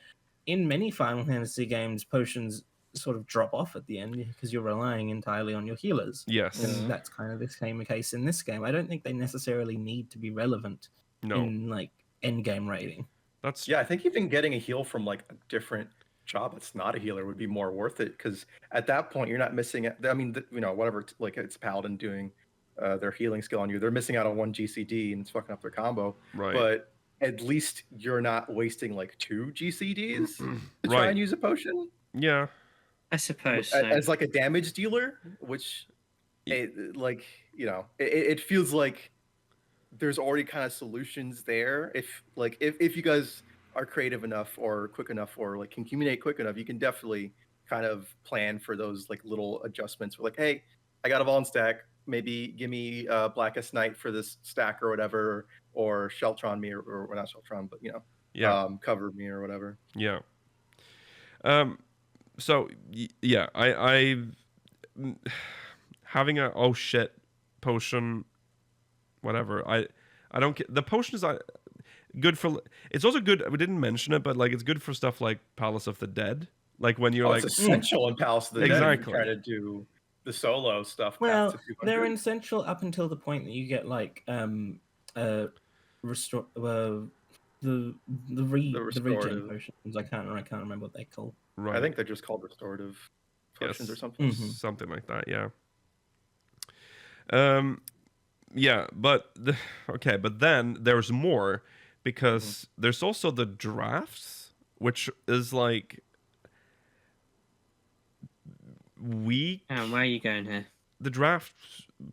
in many Final Fantasy games, potions sort of drop off at the end because you're relying entirely on your healers. Yes. And that's kind of the same case in this game. I don't think they necessarily need to be relevant in like end game raiding. I think even getting a heal from like a different job that's not a healer would be more worth it, because at that point you're not missing it. I mean, whatever, like it's Paladin doing their healing skill on you, they're missing out on one GCD and it's fucking up their combo. Right. But at least you're not wasting like 2 GCDs to try and use a potion. Yeah, I suppose so. As like a damage dealer, which it feels like there's already kind of solutions there. If you guys are creative enough or quick enough or like can communicate quick enough, you can definitely kind of plan for those like little adjustments. We're like, hey, I got a Vuln stack. Maybe give me Blackest Night for this stack or whatever, or Sheltron me or not Sheltron, but cover me or whatever. Yeah. So yeah, I having a oh shit potion, whatever. I don't get the potions. Good for. It's also good. We didn't mention it, but like it's good for stuff like Palace of the Dead. Like when you're like it's essential in Palace of the Dead. Exactly. Trying to do the solo stuff. Well, they're essential up until the point that you get like restore the regen potions. I can't remember what they're called. Right. I think they're just called restorative potions or something. Something like that. Yeah. Yeah, but then there's more, because there's also the drafts, which is like weak. Where are you going here? The draft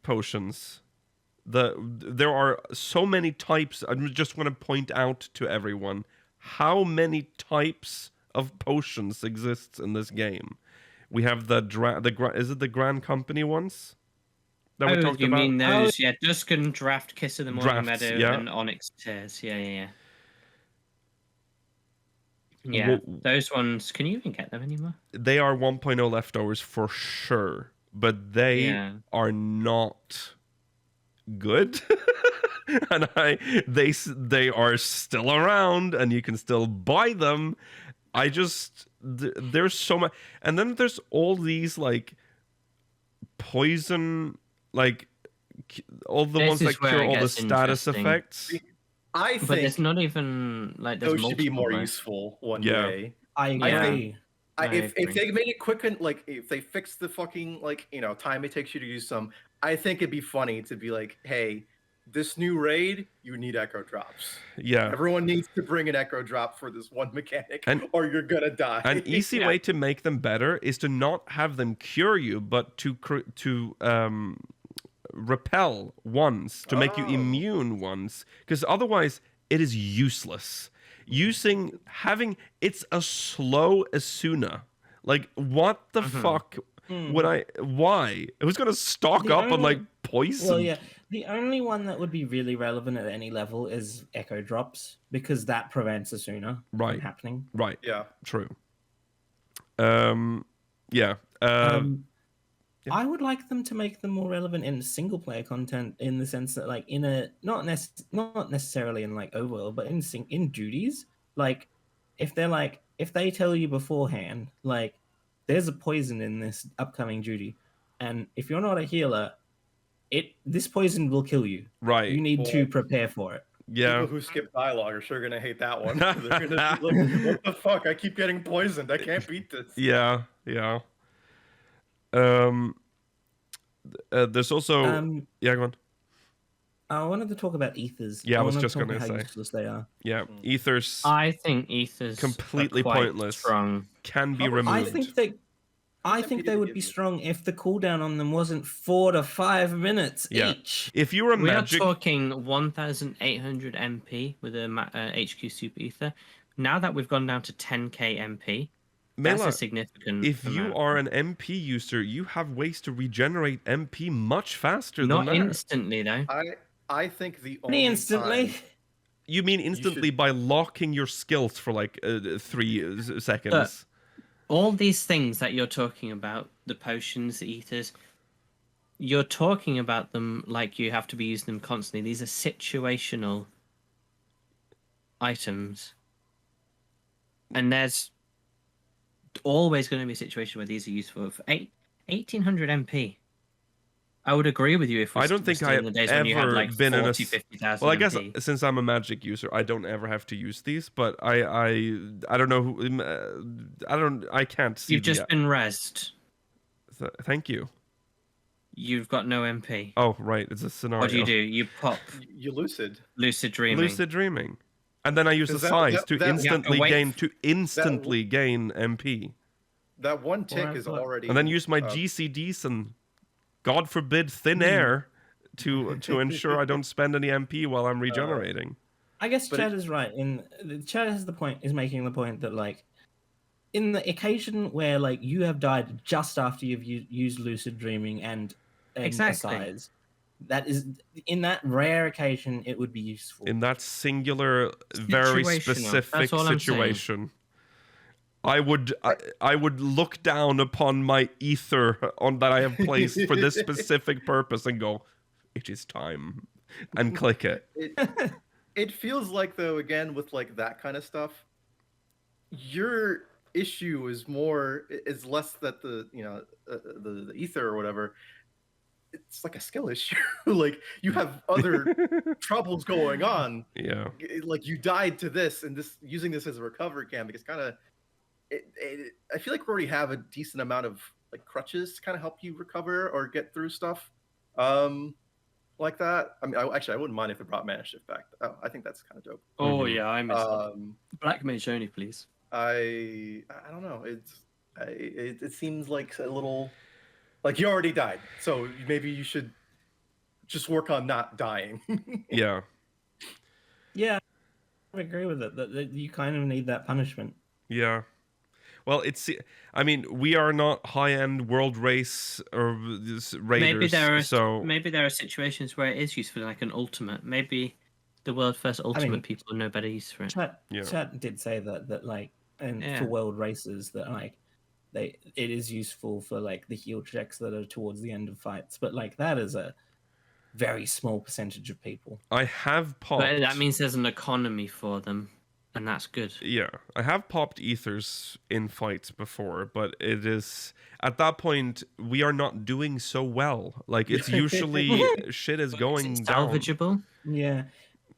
potions. There are so many types. I just want to point out to everyone how many types of potions exists in this game. We have is it the Grand Company ones that we talked about? You mean those? Yeah, Duskan Draft, Kiss of the Morning Meadow, and Onyx Tears. Yeah. Yeah, those ones. Can you even get them anymore? They are 1.0 leftovers for sure, but they Yeah. are not good. And they are still around, and you can still buy them. I just there's so much, and then there's all these like poison, like all the This ones that is where cure it all the gets status interesting. effects. I But think there's not even like there's those should be multiple more ways. useful one Yeah. day. I I agree. think- I if agree. they made it quick and like if they fix the fucking like time it takes you to use some, I think it'd be funny to be like, hey, this new raid, you need echo drops. Yeah. Everyone needs to bring an echo drop for this one mechanic, And- or you're gonna die. An easy Yeah. way to make them better is to not have them cure you, but to repel ones, to make you Oh. immune ones, because otherwise it is useless. It's a slow Asuna. Like, what the fuck would why? Who's gonna stock The up on only- like poison? Well, yeah. The only one that would be really relevant at any level is echo drops, because that prevents Asuna Right. from happening. Right. Yeah. True. Yeah. Yeah. Yeah. I would like them to make them more relevant in single player content, in the sense that, like, in a not necessarily in like overworld, but in duties. Like, if they tell you beforehand, like, there's a poison in this upcoming duty, and if you're not a healer, this poison will kill you. Right. You need to prepare for it. Yeah. People who skip dialogue are sure gonna hate that one. They're gonna be like, what the fuck? I keep getting poisoned. I can't beat this. Yeah. Yeah. There's also yeah, go on. I wanted to talk about ethers. Yeah, I was wanted just to talk gonna about how say. useless they are. Yeah, ethers I think ethers Completely are quite pointless. Strong. can be I removed. I think they would be strong if the cooldown on them wasn't 4 to 5 minutes Yeah. each. If you were We are magic, talking 1,800 MP with a HQ Super Ether. Now that we've gone down to 10k MP, that's a Mela, significant. if you amount. are an MP user, you have ways to regenerate MP much faster Not than that. instantly though. I think the Only only instantly. time- You mean instantly by locking your skills for like 3 seconds? All these things that you're talking about, the potions, the ethers, you're talking about them like you have to be using them constantly. These are situational items. And there's always going to be a situation where these are useful. For 1,800 MP. I would agree with you if I we're don't think still I in the days have when you had ever like been in a 40, 50,000 Well, I guess MP. since I'm a magic user, I don't ever have to use these. But I don't know who. I can't see. You've just been rezzed. Thank you. You've got no MP. Oh, right. It's a scenario. What do? You pop you lucid. lucid dreaming. Lucid dreaming, and then I use the Is that- size that- to that- instantly Yeah, wait. gain MP, That one tick Or is what? already. and then use my GCDs and, God forbid, thin air to ensure I don't spend any MP while I'm regenerating. I guess But Chad is right. Chad is making the point that, like, in the occasion where, like, you have died just after you've used lucid dreaming and Exactly. asides, that is, in that rare occasion, it would be useful. In that singular, very Situational. specific That's all I'm saying. situation, I would look down upon my ether that I have placed for this specific purpose and go, it is time, and click it. It feels like, though, again with like that kind of stuff, your issue is less that the the ether or whatever. It's like a skill issue. Like, you have other troubles going on. Yeah. Like, you died to this, and this using this as a recovery camp, it's kind of. I feel like we already have a decent amount of like crutches to kind of help you recover or get through stuff, like that. I mean, I wouldn't mind if they brought Mana Shift back. Oh, I think that's kind of dope. Oh yeah, I miss that. Um, Black Mage only, please. I don't know. It seems like a little like you already died, so maybe you should just work on not dying. Yeah. Yeah, I agree with it. That you kind of need that punishment. Yeah. Well, I mean, we are not high-end world race or raiders, Maybe there are situations where it is useful, like an ultimate. Maybe the world first ultimate people know better use for it. Chat, Yeah. Chat did say that like and Yeah. for world races that like it is useful for like the heal checks that are towards the end of fights, but like that is a very small percentage of people. I have popped. But that means there's an economy for them, and that's good. Yeah, I have popped ethers in fights before, but it is at that point we are not doing so well. Like it's usually shit is going Is it down. salvageable? Yeah.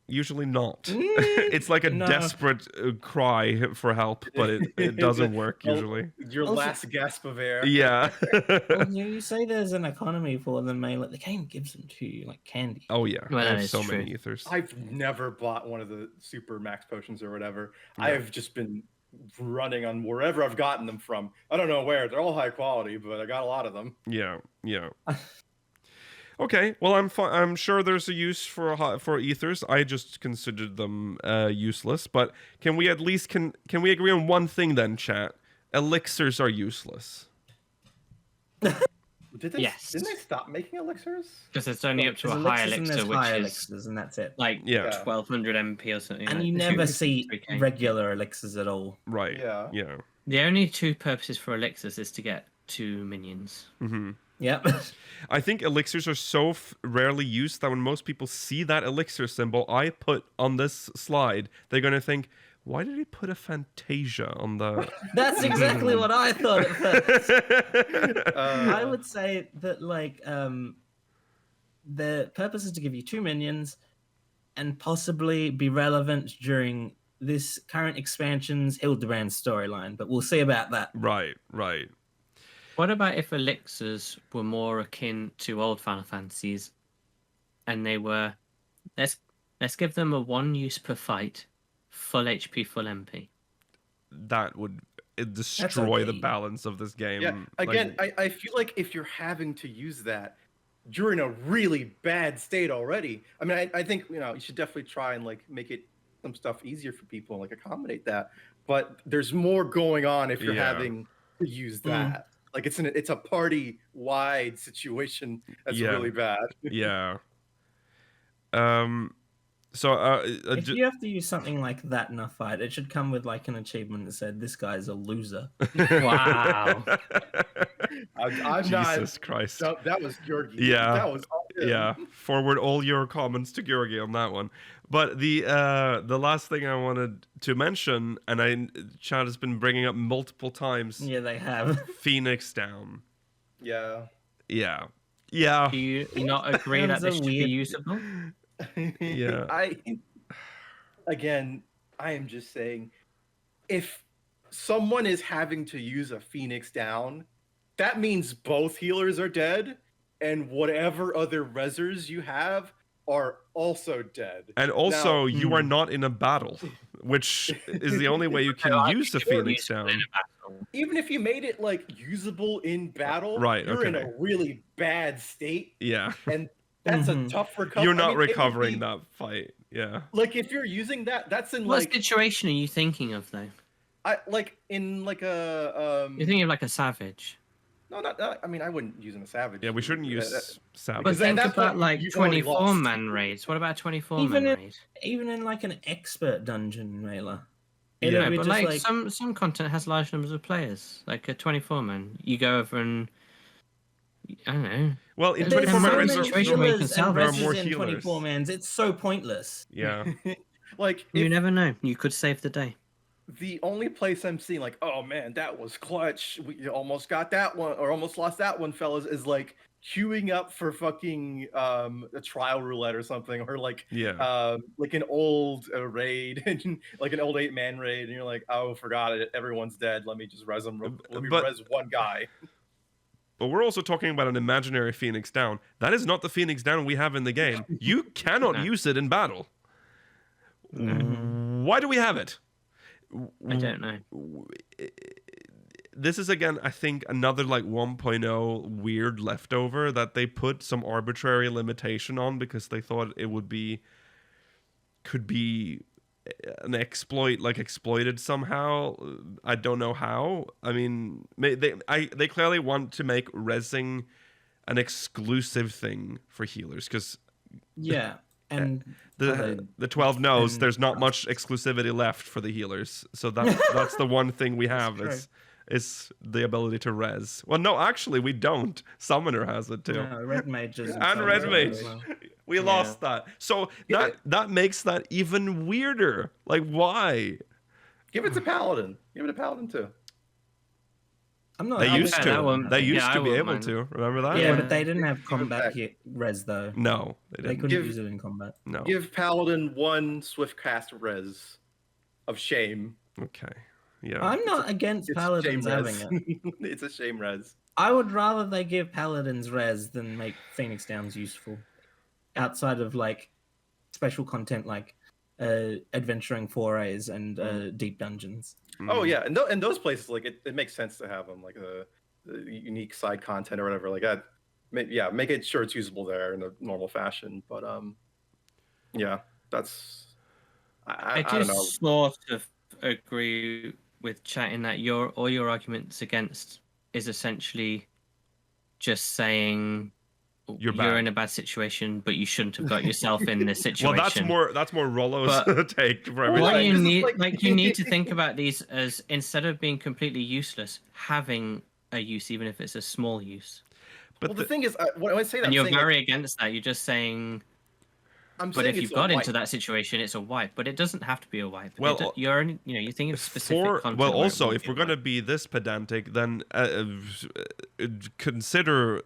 Usually not. It's like a No. desperate cry for help, but it doesn't work Well, usually. Your Also- last gasp of air. Yeah. Well, you say there's an economy for them, mate. Like the game gives them to you like candy. Oh yeah. Well, I that have is so true. many ethers. I've never bought one of the super max potions or whatever. Yeah. I have just been running on wherever I've gotten them from. I don't know where. They're all high quality, but I got a lot of them. Yeah. Yeah. Okay, well, I'm sure there's a use for ethers. I just considered them useless. But can we at least can we agree on one thing then, chat? Elixirs are useless. Did they? Yes. Didn't they stop making elixirs? Because it's only up to a There's high elixirs and elixir, there's which high is elixirs, and that's it. like Yeah. 1200 MP or something. And like you never see 3K. regular elixirs at all. Right. Yeah. Yeah. The only two purposes for elixirs is to get 2 minions. Hmm. Yep. I think elixirs are so rarely used that when most people see that elixir symbol I put on this slide, they're gonna think, "Why did he put a Fantasia on the?" That's exactly what I thought at first. I Uh, would say that like the purpose is to give you 2 minions and possibly be relevant during this current expansion's Hildebrand storyline, but we'll see about that. Right. Right. What about if elixirs were more akin to old Final Fantasies, and they were, let's give them a 1 use per fight, full HP, full MP. That would destroy the okay. balance of this game. yeah. Like, Again, I feel like if you're having to use that, you're in a really bad state already. I mean, I think you should definitely try and like make it some stuff easier for people and like accommodate that. But there's more going on if you're Yeah. having to use that. Like it's a party wide situation that's Yeah. really bad. yeah. So If you have to use something like that in a fight, it should come with like an achievement that said, "This guy's a loser." Wow. I'm not. Jesus Christ. That was Georgi. Yeah. That was all him. Yeah, forward all your comments to Georgi on that one. But the last thing I wanted to mention, and Chad has been bringing up multiple times, Yeah, they have. Phoenix Down. Yeah. Yeah. Do you not agree that Sounds this a should be weird- usable? Yeah. I am just saying, if someone is having to use a Phoenix Down, that means both healers are dead, and whatever other rezzers you have are also dead. And also, Now- you are not in a battle, which is the only way you can use the Phoenix Down. Even if you made it like usable in battle, Right, you're in okay. a really bad state, Yeah. and that's a Mhm. tough recovery. You're I not mean, it would recovering be- that fight. Yeah. Like if you're using that, that's in What like situation are you thinking of, though? in like a You're thinking of like a savage. no, not I mean I wouldn't use in a savage. Yeah, we shouldn't Uh, use Savage. But Because at think that about point, like you've already 24-man raids. What about a 24-man Even if- raid? Even in like an expert dungeon, Mailer. Yeah, No, but like some content has large numbers of players. Like a 24-man, you go over and I don't know. Well, in There's 24 so man many raids, situation where you can healers and salvage. There are rezzers more in healers. 24 mans. It's so pointless. yeah. like You if never know. You could save the day. the only place I'm seeing like, oh man, that was clutch. We almost got that one or almost lost that one, fellas, is like queuing up for fucking a trial roulette or something, or like like an old raid, like an old 8-man raid, and you're like, oh, forgot it, everyone's dead. Let me just res them. Let me But- res one guy. But we're also talking about an imaginary Phoenix Down. That is not the Phoenix Down we have in the game. You cannot No. use it in battle. Why do we have it? I don't know. This is again, I think, another like 1.0 weird leftover that they put some arbitrary limitation on because they thought it could be an exploit, like exploited somehow. I don't know how. I mean, they clearly want to make rezzing an exclusive thing for healers because Yeah. And the 12 knows and- there's not much exclusivity left for the healers, so that's the one thing we have true. is the ability to res. Well, no, actually we don't. Summoner has it too. No, red mages And red mage. as well. We lost that. So that makes that even weirder. Like, why? Give it to Paladin. Give it to Paladin too. I'm not. They I'm used with to. that one. They used Yeah, to I be wouldn't able mind. to. Remember that? Yeah, Yeah. but they didn't have Give it combat back. hit res though. No, they They didn't. couldn't Give- use it in combat. No. Give Paladin one swift cast res of shame. Okay. Yeah. I'm not against It's paladins shame having res. it. It's a shame res. I would rather they give paladins res than make Phoenix Downs useful. Outside of like special content like adventuring forays and deep dungeons. Oh yeah, and in those places, like it makes sense to have them like a unique side content or whatever like that. Make it sure it's usable there in a normal fashion. But yeah, that's I I don't know. sort of agree with chat in that all your arguments against is essentially just saying You're you're bad. in a bad situation, but you shouldn't have got yourself in this situation. Well, that's more Rollo's But- take for Well, everything. What Like, you this is need, like- you need to think about these as instead of being completely useless, having a use, even if it's a small use. But Well, the thing is, when I say that, And I'm you're saying, very against that. You're just saying, I'm but saying if it's you've a got wipe. into that situation, it's a wipe. But it doesn't have to be a wipe. Well, You're only, you're thinking of specific content. well, where it also, won't if be we're a going to wipe. be this pedantic, then consider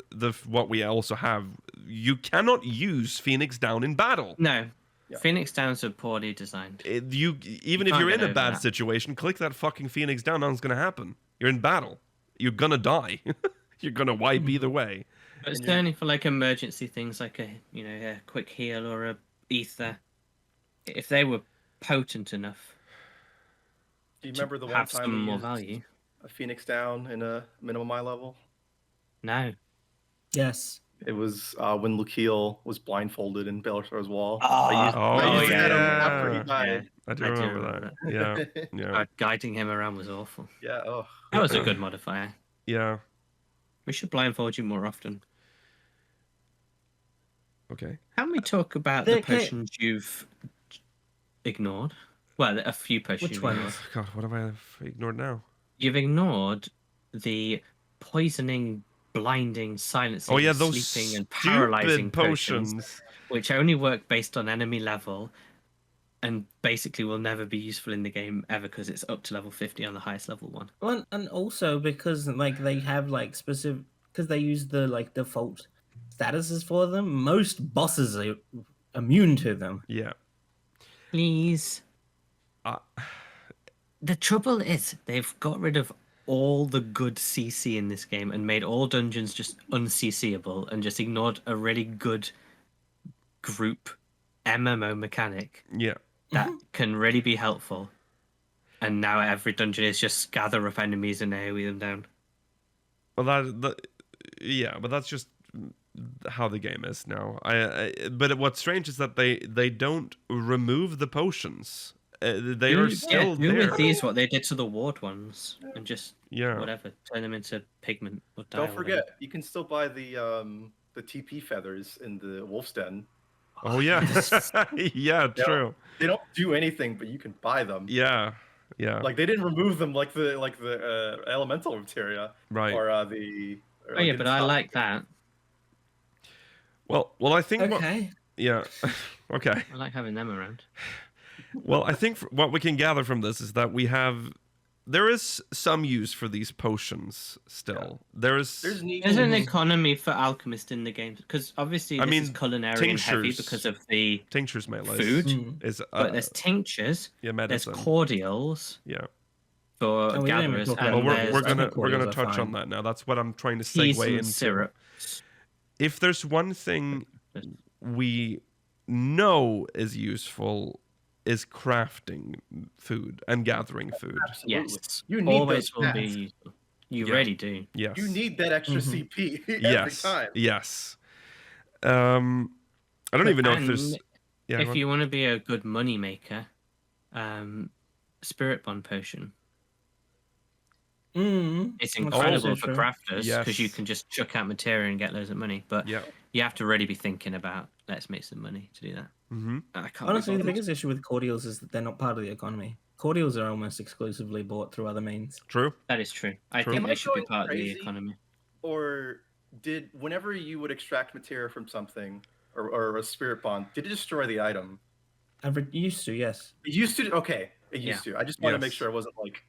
what we also have. You cannot use Phoenix Down in battle. No, Yeah. Phoenix Downs are poorly designed. Even You if can't you're in get a over bad that. situation, click that fucking Phoenix Down. Nothing's going to happen. You're in battle. You're going to die. You're going to wipe either way. But And certainly for like emergency things, like a quick heal or a ether, if they were potent enough Do you to remember the one have time some we more used value. a Phoenix down in a minimum eye level? No. Yes. It was when Lukile was blindfolded in Bellator's wall. Oh, I used yeah. that after he died. I do I do remember remember that. Yeah. Yeah. Guiding him around was awful. Yeah. Oh. That was a good modifier. Yeah. We should blindfold you more often. Okay. Can we talk about the They can't- potions you've ignored? Well, a few potions Which you've ignored. ones? God, what have I ignored now? You've ignored the poisoning, blinding, silencing, Oh yeah, those sleeping, and stupid paralyzing potions. which only work based on enemy level and basically will never be useful in the game ever because it's up to level 50 on the highest level one. Well, and also because like they have like specific because they use the like default statuses for them. Most bosses are immune to them. Yeah. Please. Uh, The trouble is they've got rid of all the good CC in this game and made all dungeons just un-CCable and just ignored a really good group MMO mechanic yeah. that can really be helpful. And now every dungeon is just gather up enemies and AoE them down. Well, yeah, but that's just how the game is now. But what's strange is that they don't remove the potions. They are still do there. with these what they did to the ward ones and just Yeah. whatever, turn them into pigment or dye. Don't or forget, you can still buy the TP feathers in the Wolf's Den. Oh yeah. Yeah. True. They don't do anything, but you can buy them. Yeah. Yeah. Like they didn't remove them like the elemental materia Right. or the. Or, Oh yeah, didn't but I stop. like that. Well, I think. Okay. Yeah. Okay. I like having them around. Well, I think what we can gather from this is that there is some use for these potions still. There's neat. There's an economy for alchemists in the game because obviously I this is mean, culinary and heavy tinctures. because of the tinctures melee food. is But there's tinctures, yeah, there's medicine. cordials Yeah. for And we didn't even gatherers, talk and about Well, there's we're other gonna cordials are touch on fine. that now. That's what I'm trying to teas segue and into. syrup. If there's one thing we know is useful, is crafting food and gathering food. Absolutely. Yes, You need always those will be stats. useful. You Yeah. really do. Yes. You need that extra CP every yes. time. Yes. I don't even know if there's. And Yeah. go if on. you want to be a good money maker, Spirit Bond potion. It's That's incredible also for true. crafters because you Yes. can just chuck out materia and get loads of money. But Yeah. you have to really be thinking about let's make some money to do that. Mm-hmm. I can't. Honestly, be the bothered. biggest issue with cordials is that they're not part of the economy. Cordials are almost exclusively bought through other means. True. That is true. I True. think Am they I should be going part of the crazy? economy. Or did whenever you would extract materia from something or a spirit bond, did it destroy the item? Used to, yes. It used to. Okay, it used to. I just want to make Yes. sure I wasn't like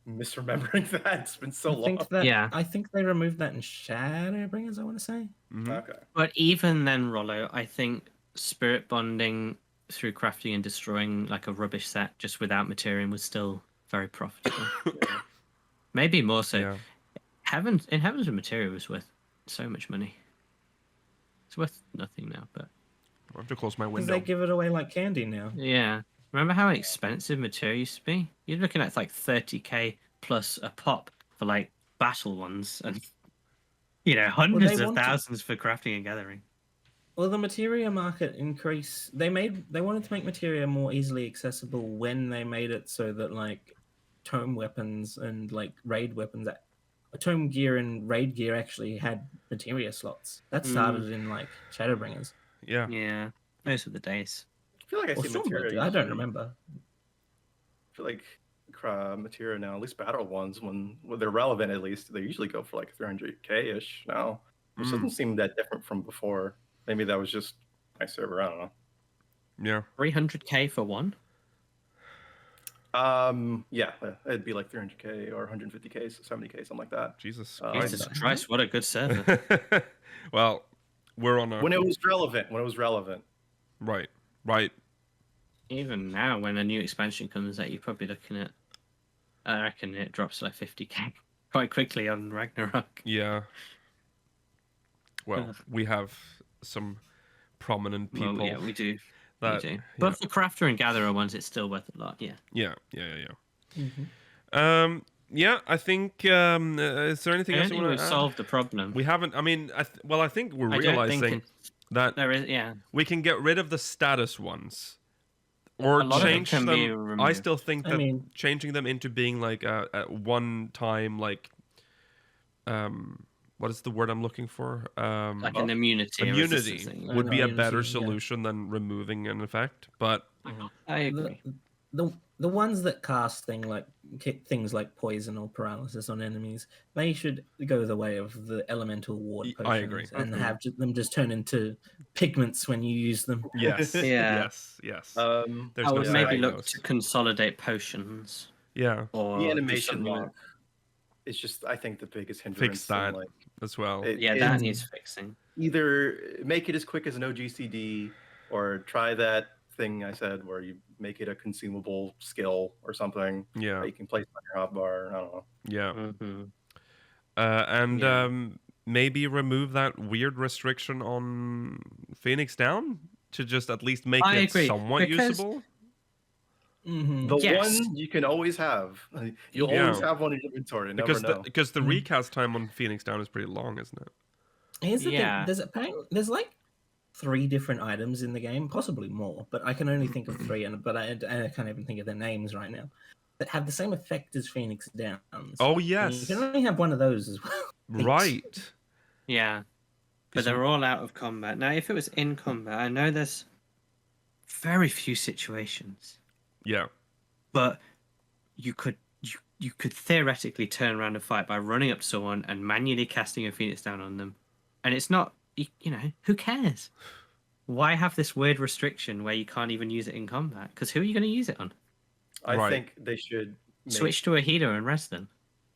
misremembering that. It's been so I long. think that Yeah. I think they removed that in Shadowbringers, I want to say. Mm-hmm. Okay. But even then, Rollo, I think spirit bonding through crafting and destroying like a rubbish set just without material was still very profitable. Maybe more so. Yeah. Heavens of Materia was worth so much money. It's worth nothing now, but I have to close my Because window. they give it away like candy now. yeah. Remember how expensive Materia used to be? You're looking at like 30k plus a pop for like battle ones, and hundreds of wanted- thousands for crafting and gathering. Well, the materia market increase. They wanted to make materia more easily accessible when they made it so that like tome weapons and like raid weapons, tome gear and raid gear actually had materia slots. That started in like Shadowbringers. Yeah. Yeah, those were the days. I feel like I Or see Stormblood materia. did, I don't usually- remember. I feel like materia now, at least battle ones, when they're relevant, at least they usually go for like 300k ish now, which doesn't seem that different from before. Maybe that was just my server. I don't know. Yeah. 300k for one? Yeah, it'd be like 300k or 150k, 70k, something like that. Jesus. Jesus Christ. Christ, what a good server. Well, we're on a When it was relevant. right. Right. Even now, when a new expansion comes out, you're probably looking at, I reckon it drops to like 50k quite quickly on Ragnarok. Yeah. Well, Ugh. we have some prominent people. Well, yeah, we do. that, we do. yeah. But for crafter and gatherer ones, it's still worth a lot. Yeah. Yeah. Yeah. I think. Is there anything I else don't you think want we've to add? solved the problem. We haven't. I mean, I think we're I don't think realizing that there is. Yeah. we can get rid of the status ones, A or lot of it change can them. be I removed. still think I that mean- changing them into being like a one-time what is the word I'm looking for? Like an immunity. or immunity resistance thing. would be a Immunity, better yeah. solution than removing an effect. But I agree. The ones that cast things like poison or paralysis on enemies, they should go the way of the elemental ward potions I agree. and have them just turn into pigments when you use them. yes, Yeah. yes. There's I no would maybe saving look those. to consolidate potions Yeah, or The do animation something lock is just, I think, the biggest hindrance. fix that in, like, as well. Yeah, that needs fixing. Either make it as quick as an OGCD, or try that thing I said where you make it a consumable skill or something Yeah, that you can place on your hotbar. I don't know. yeah. Mm-hmm. And Yeah. maybe remove that weird restriction on Phoenix Down to just at least make I it agree, somewhat because- usable. Mm-hmm. The Yes. one you can always have. You'll Yeah. always have one in your inventory. Never Because know. the recast time on Phoenix Down is pretty long, isn't it? Here's the Yeah. thing. There's like 3 different items in the game, possibly more, but I can only think of 3, but I can't even think of their names right now, that have the same effect as Phoenix Downs. Oh And you yes, can only have one of those as well. right. Yeah. But they're all out of combat. Now, if it was in combat, I know there's very few situations, Yeah, but you could theoretically turn around and fight by running up to someone and manually casting a Phoenix Down on them. And it's not, who cares? Why have this weird restriction where you can't even use it in combat? Because who are you going to use it on? I Right. think they should Switch to a healer and rest them.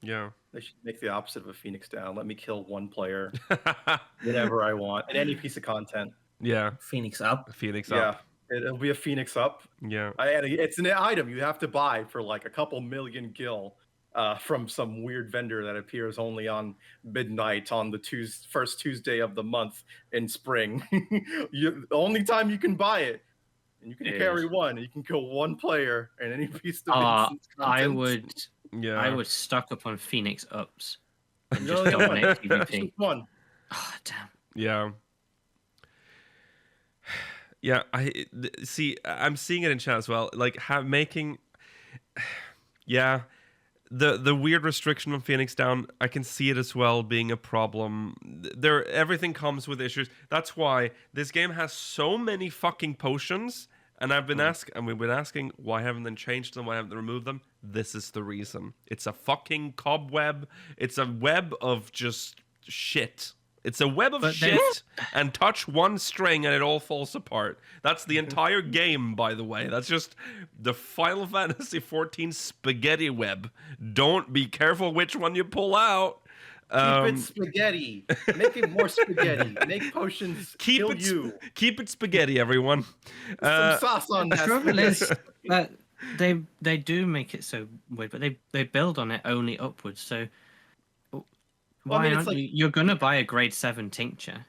yeah. They should make the opposite of a Phoenix Down. Let me kill one player whenever I want in any piece of content. Yeah, Phoenix up. Phoenix Yeah, up. it'll be a Phoenix up. Yeah, And it's an item you have to buy for like a couple million gil from some weird vendor that appears only on midnight on the first Tuesday of the month in spring. The only time you can buy it, and you can Yes. carry one. You can kill one player in any piece of I instance content. yeah. I would stock up on Phoenix ups and No, just no, dominate It's PvP. just one. Oh, damn. Yeah. Yeah, see. I'm seeing it in chat as well. Like making, yeah, the weird restriction on Phoenix Down, I can see it as well being a problem. Everything comes with issues. That's why this game has so many fucking potions. And we've been asking, why haven't they changed them? Why haven't they removed them? This is the reason. It's a fucking cobweb. It's a web of just shit. It's a web of shit, and touch one string and it all falls apart. That's the entire game, by the way. That's just the Final Fantasy XIV spaghetti web. Don't be careful which one you pull out. Keep it spaghetti. Make it more spaghetti. Make potions kill you. Keep it spaghetti, everyone. Some sauce on The that. trouble is that they do make it so weird, but they build on it only upwards. So why it's aren't like- you're gonna buy a grade 7 tincture?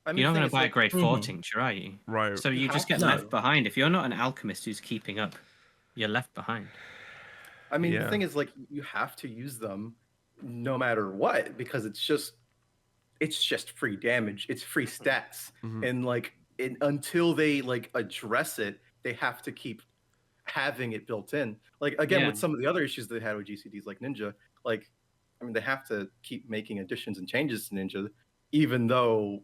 I mean, You're not the gonna thing is, buy a like, grade 4 tincture, are you? Right. So you just get No. left behind. If you're not an alchemist who's keeping up, you're left behind. I mean, Yeah. the thing is, like, you have to use them no matter what, because it's just free damage. It's free stats, and like until they like address it, they have to keep having it built in. Like again, Yeah. with some of the other issues they had with GCDs, like Ninja, like I mean, they have to keep making additions and changes to Ninja, even though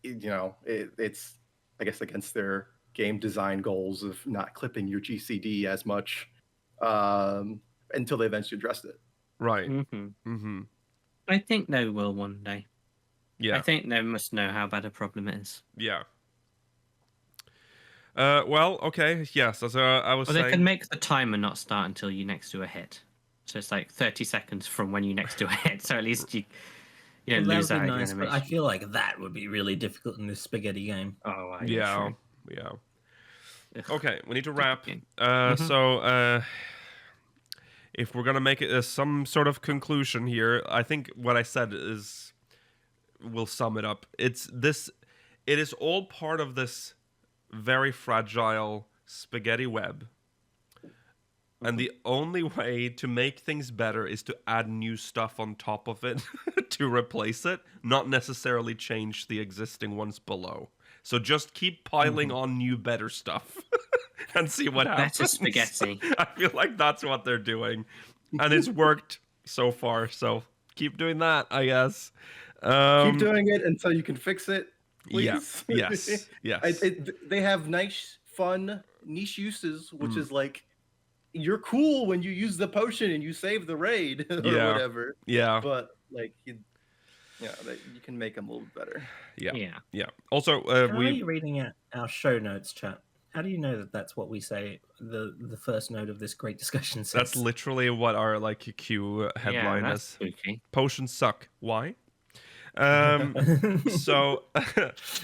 it's I guess against their game design goals of not clipping your GCD as much until they eventually addressed it. Right. Mm-hmm. Mm-hmm. I think they will one day. Yeah. I think they must know how bad a problem it is. Yeah. Well, okay. Yes, as I was Or saying. they can make the timer not start until you're next to a hit. So it's like 30 seconds from when you're next to a hit. So at least you don't Well, lose that that would be nice, but I animation. feel like that would be really difficult in this spaghetti game. Oh, Yeah. sure. Yeah. Ugh. Okay, we need to wrap. game. So, if we're gonna make it some sort of conclusion here, I think what I said will sum it up. It is all part of this very fragile spaghetti web. And the only way to make things better is to add new stuff on top of it to replace it, not necessarily change the existing ones below. So just keep piling on new, better stuff and see what happens. Better spaghetti. I feel like that's what they're doing. And it's worked so far, so keep doing that, I guess. Keep doing it until you can fix it, Yeah. please. Yes. Yes. They have nice, fun, niche uses, which is like you're cool when you use the potion and you save the raid or Yeah. whatever. Yeah. But like, you can make them a little better. Yeah. Yeah. Yeah. Also, How are you reading out our show notes, chat? How do you know that that's what we say? The first note of this great discussion says. that's literally what our Q Yeah, headline that's is. spooky. Potions suck. Why? So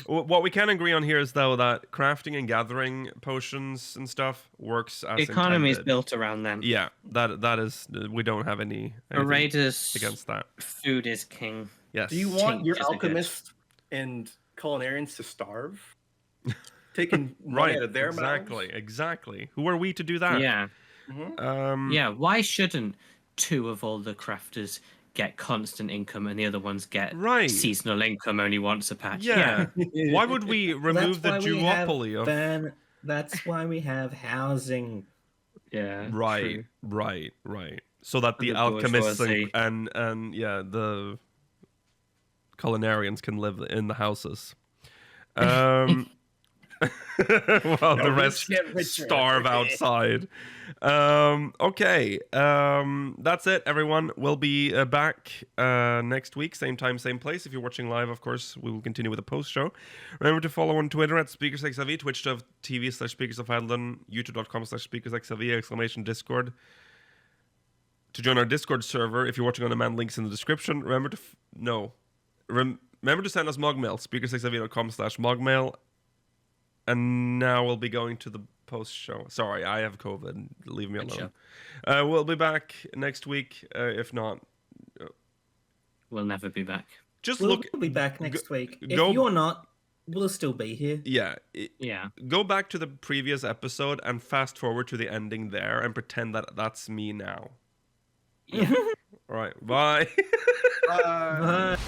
what we can agree on here is though that crafting and gathering potions and stuff works as The economy is intended. built around them. Yeah, that is. We don't have any For anything raiders, against that. food is king. Yes. Do you want your Changes are good. alchemists and culinarians to starve? Taking money right? out of their Exactly. Who are we to do that? Yeah. mouths? Yeah. Why shouldn't 2 of all the crafters get constant income and the other ones get Right. seasonal income only once a patch? Yeah. Why would we remove the That's why we have duopoly of? That's why we have housing. Yeah. Right, true. right. So that the The alchemists bourgeoisie. and the culinarians can live in the houses. While the rest get richer. starve outside. Okay. That's it, everyone. We'll be back next week, same time, same place. If you're watching live, of course, we will continue with the post show. Remember to follow on Twitter at SpeakersXIV, twitch.tv/SpeakersOfHydaelyn, youtube.com/SpeakersXIV, !Discord. To join our Discord server, if you're watching on demand, links in the description. Remember to remember to send us MogMail, speakersxiv.com/MogMail. And now we'll be going to the post show. Sorry, I have COVID. Leave me Good alone. We'll be back next week. If not, We'll never be back. just We'll look. be back next week. If go- you're not, we'll still be here. Yeah, Yeah. go back to the previous episode and fast forward to the ending there and pretend that that's me now. Yeah. All right, bye. Uh, Bye.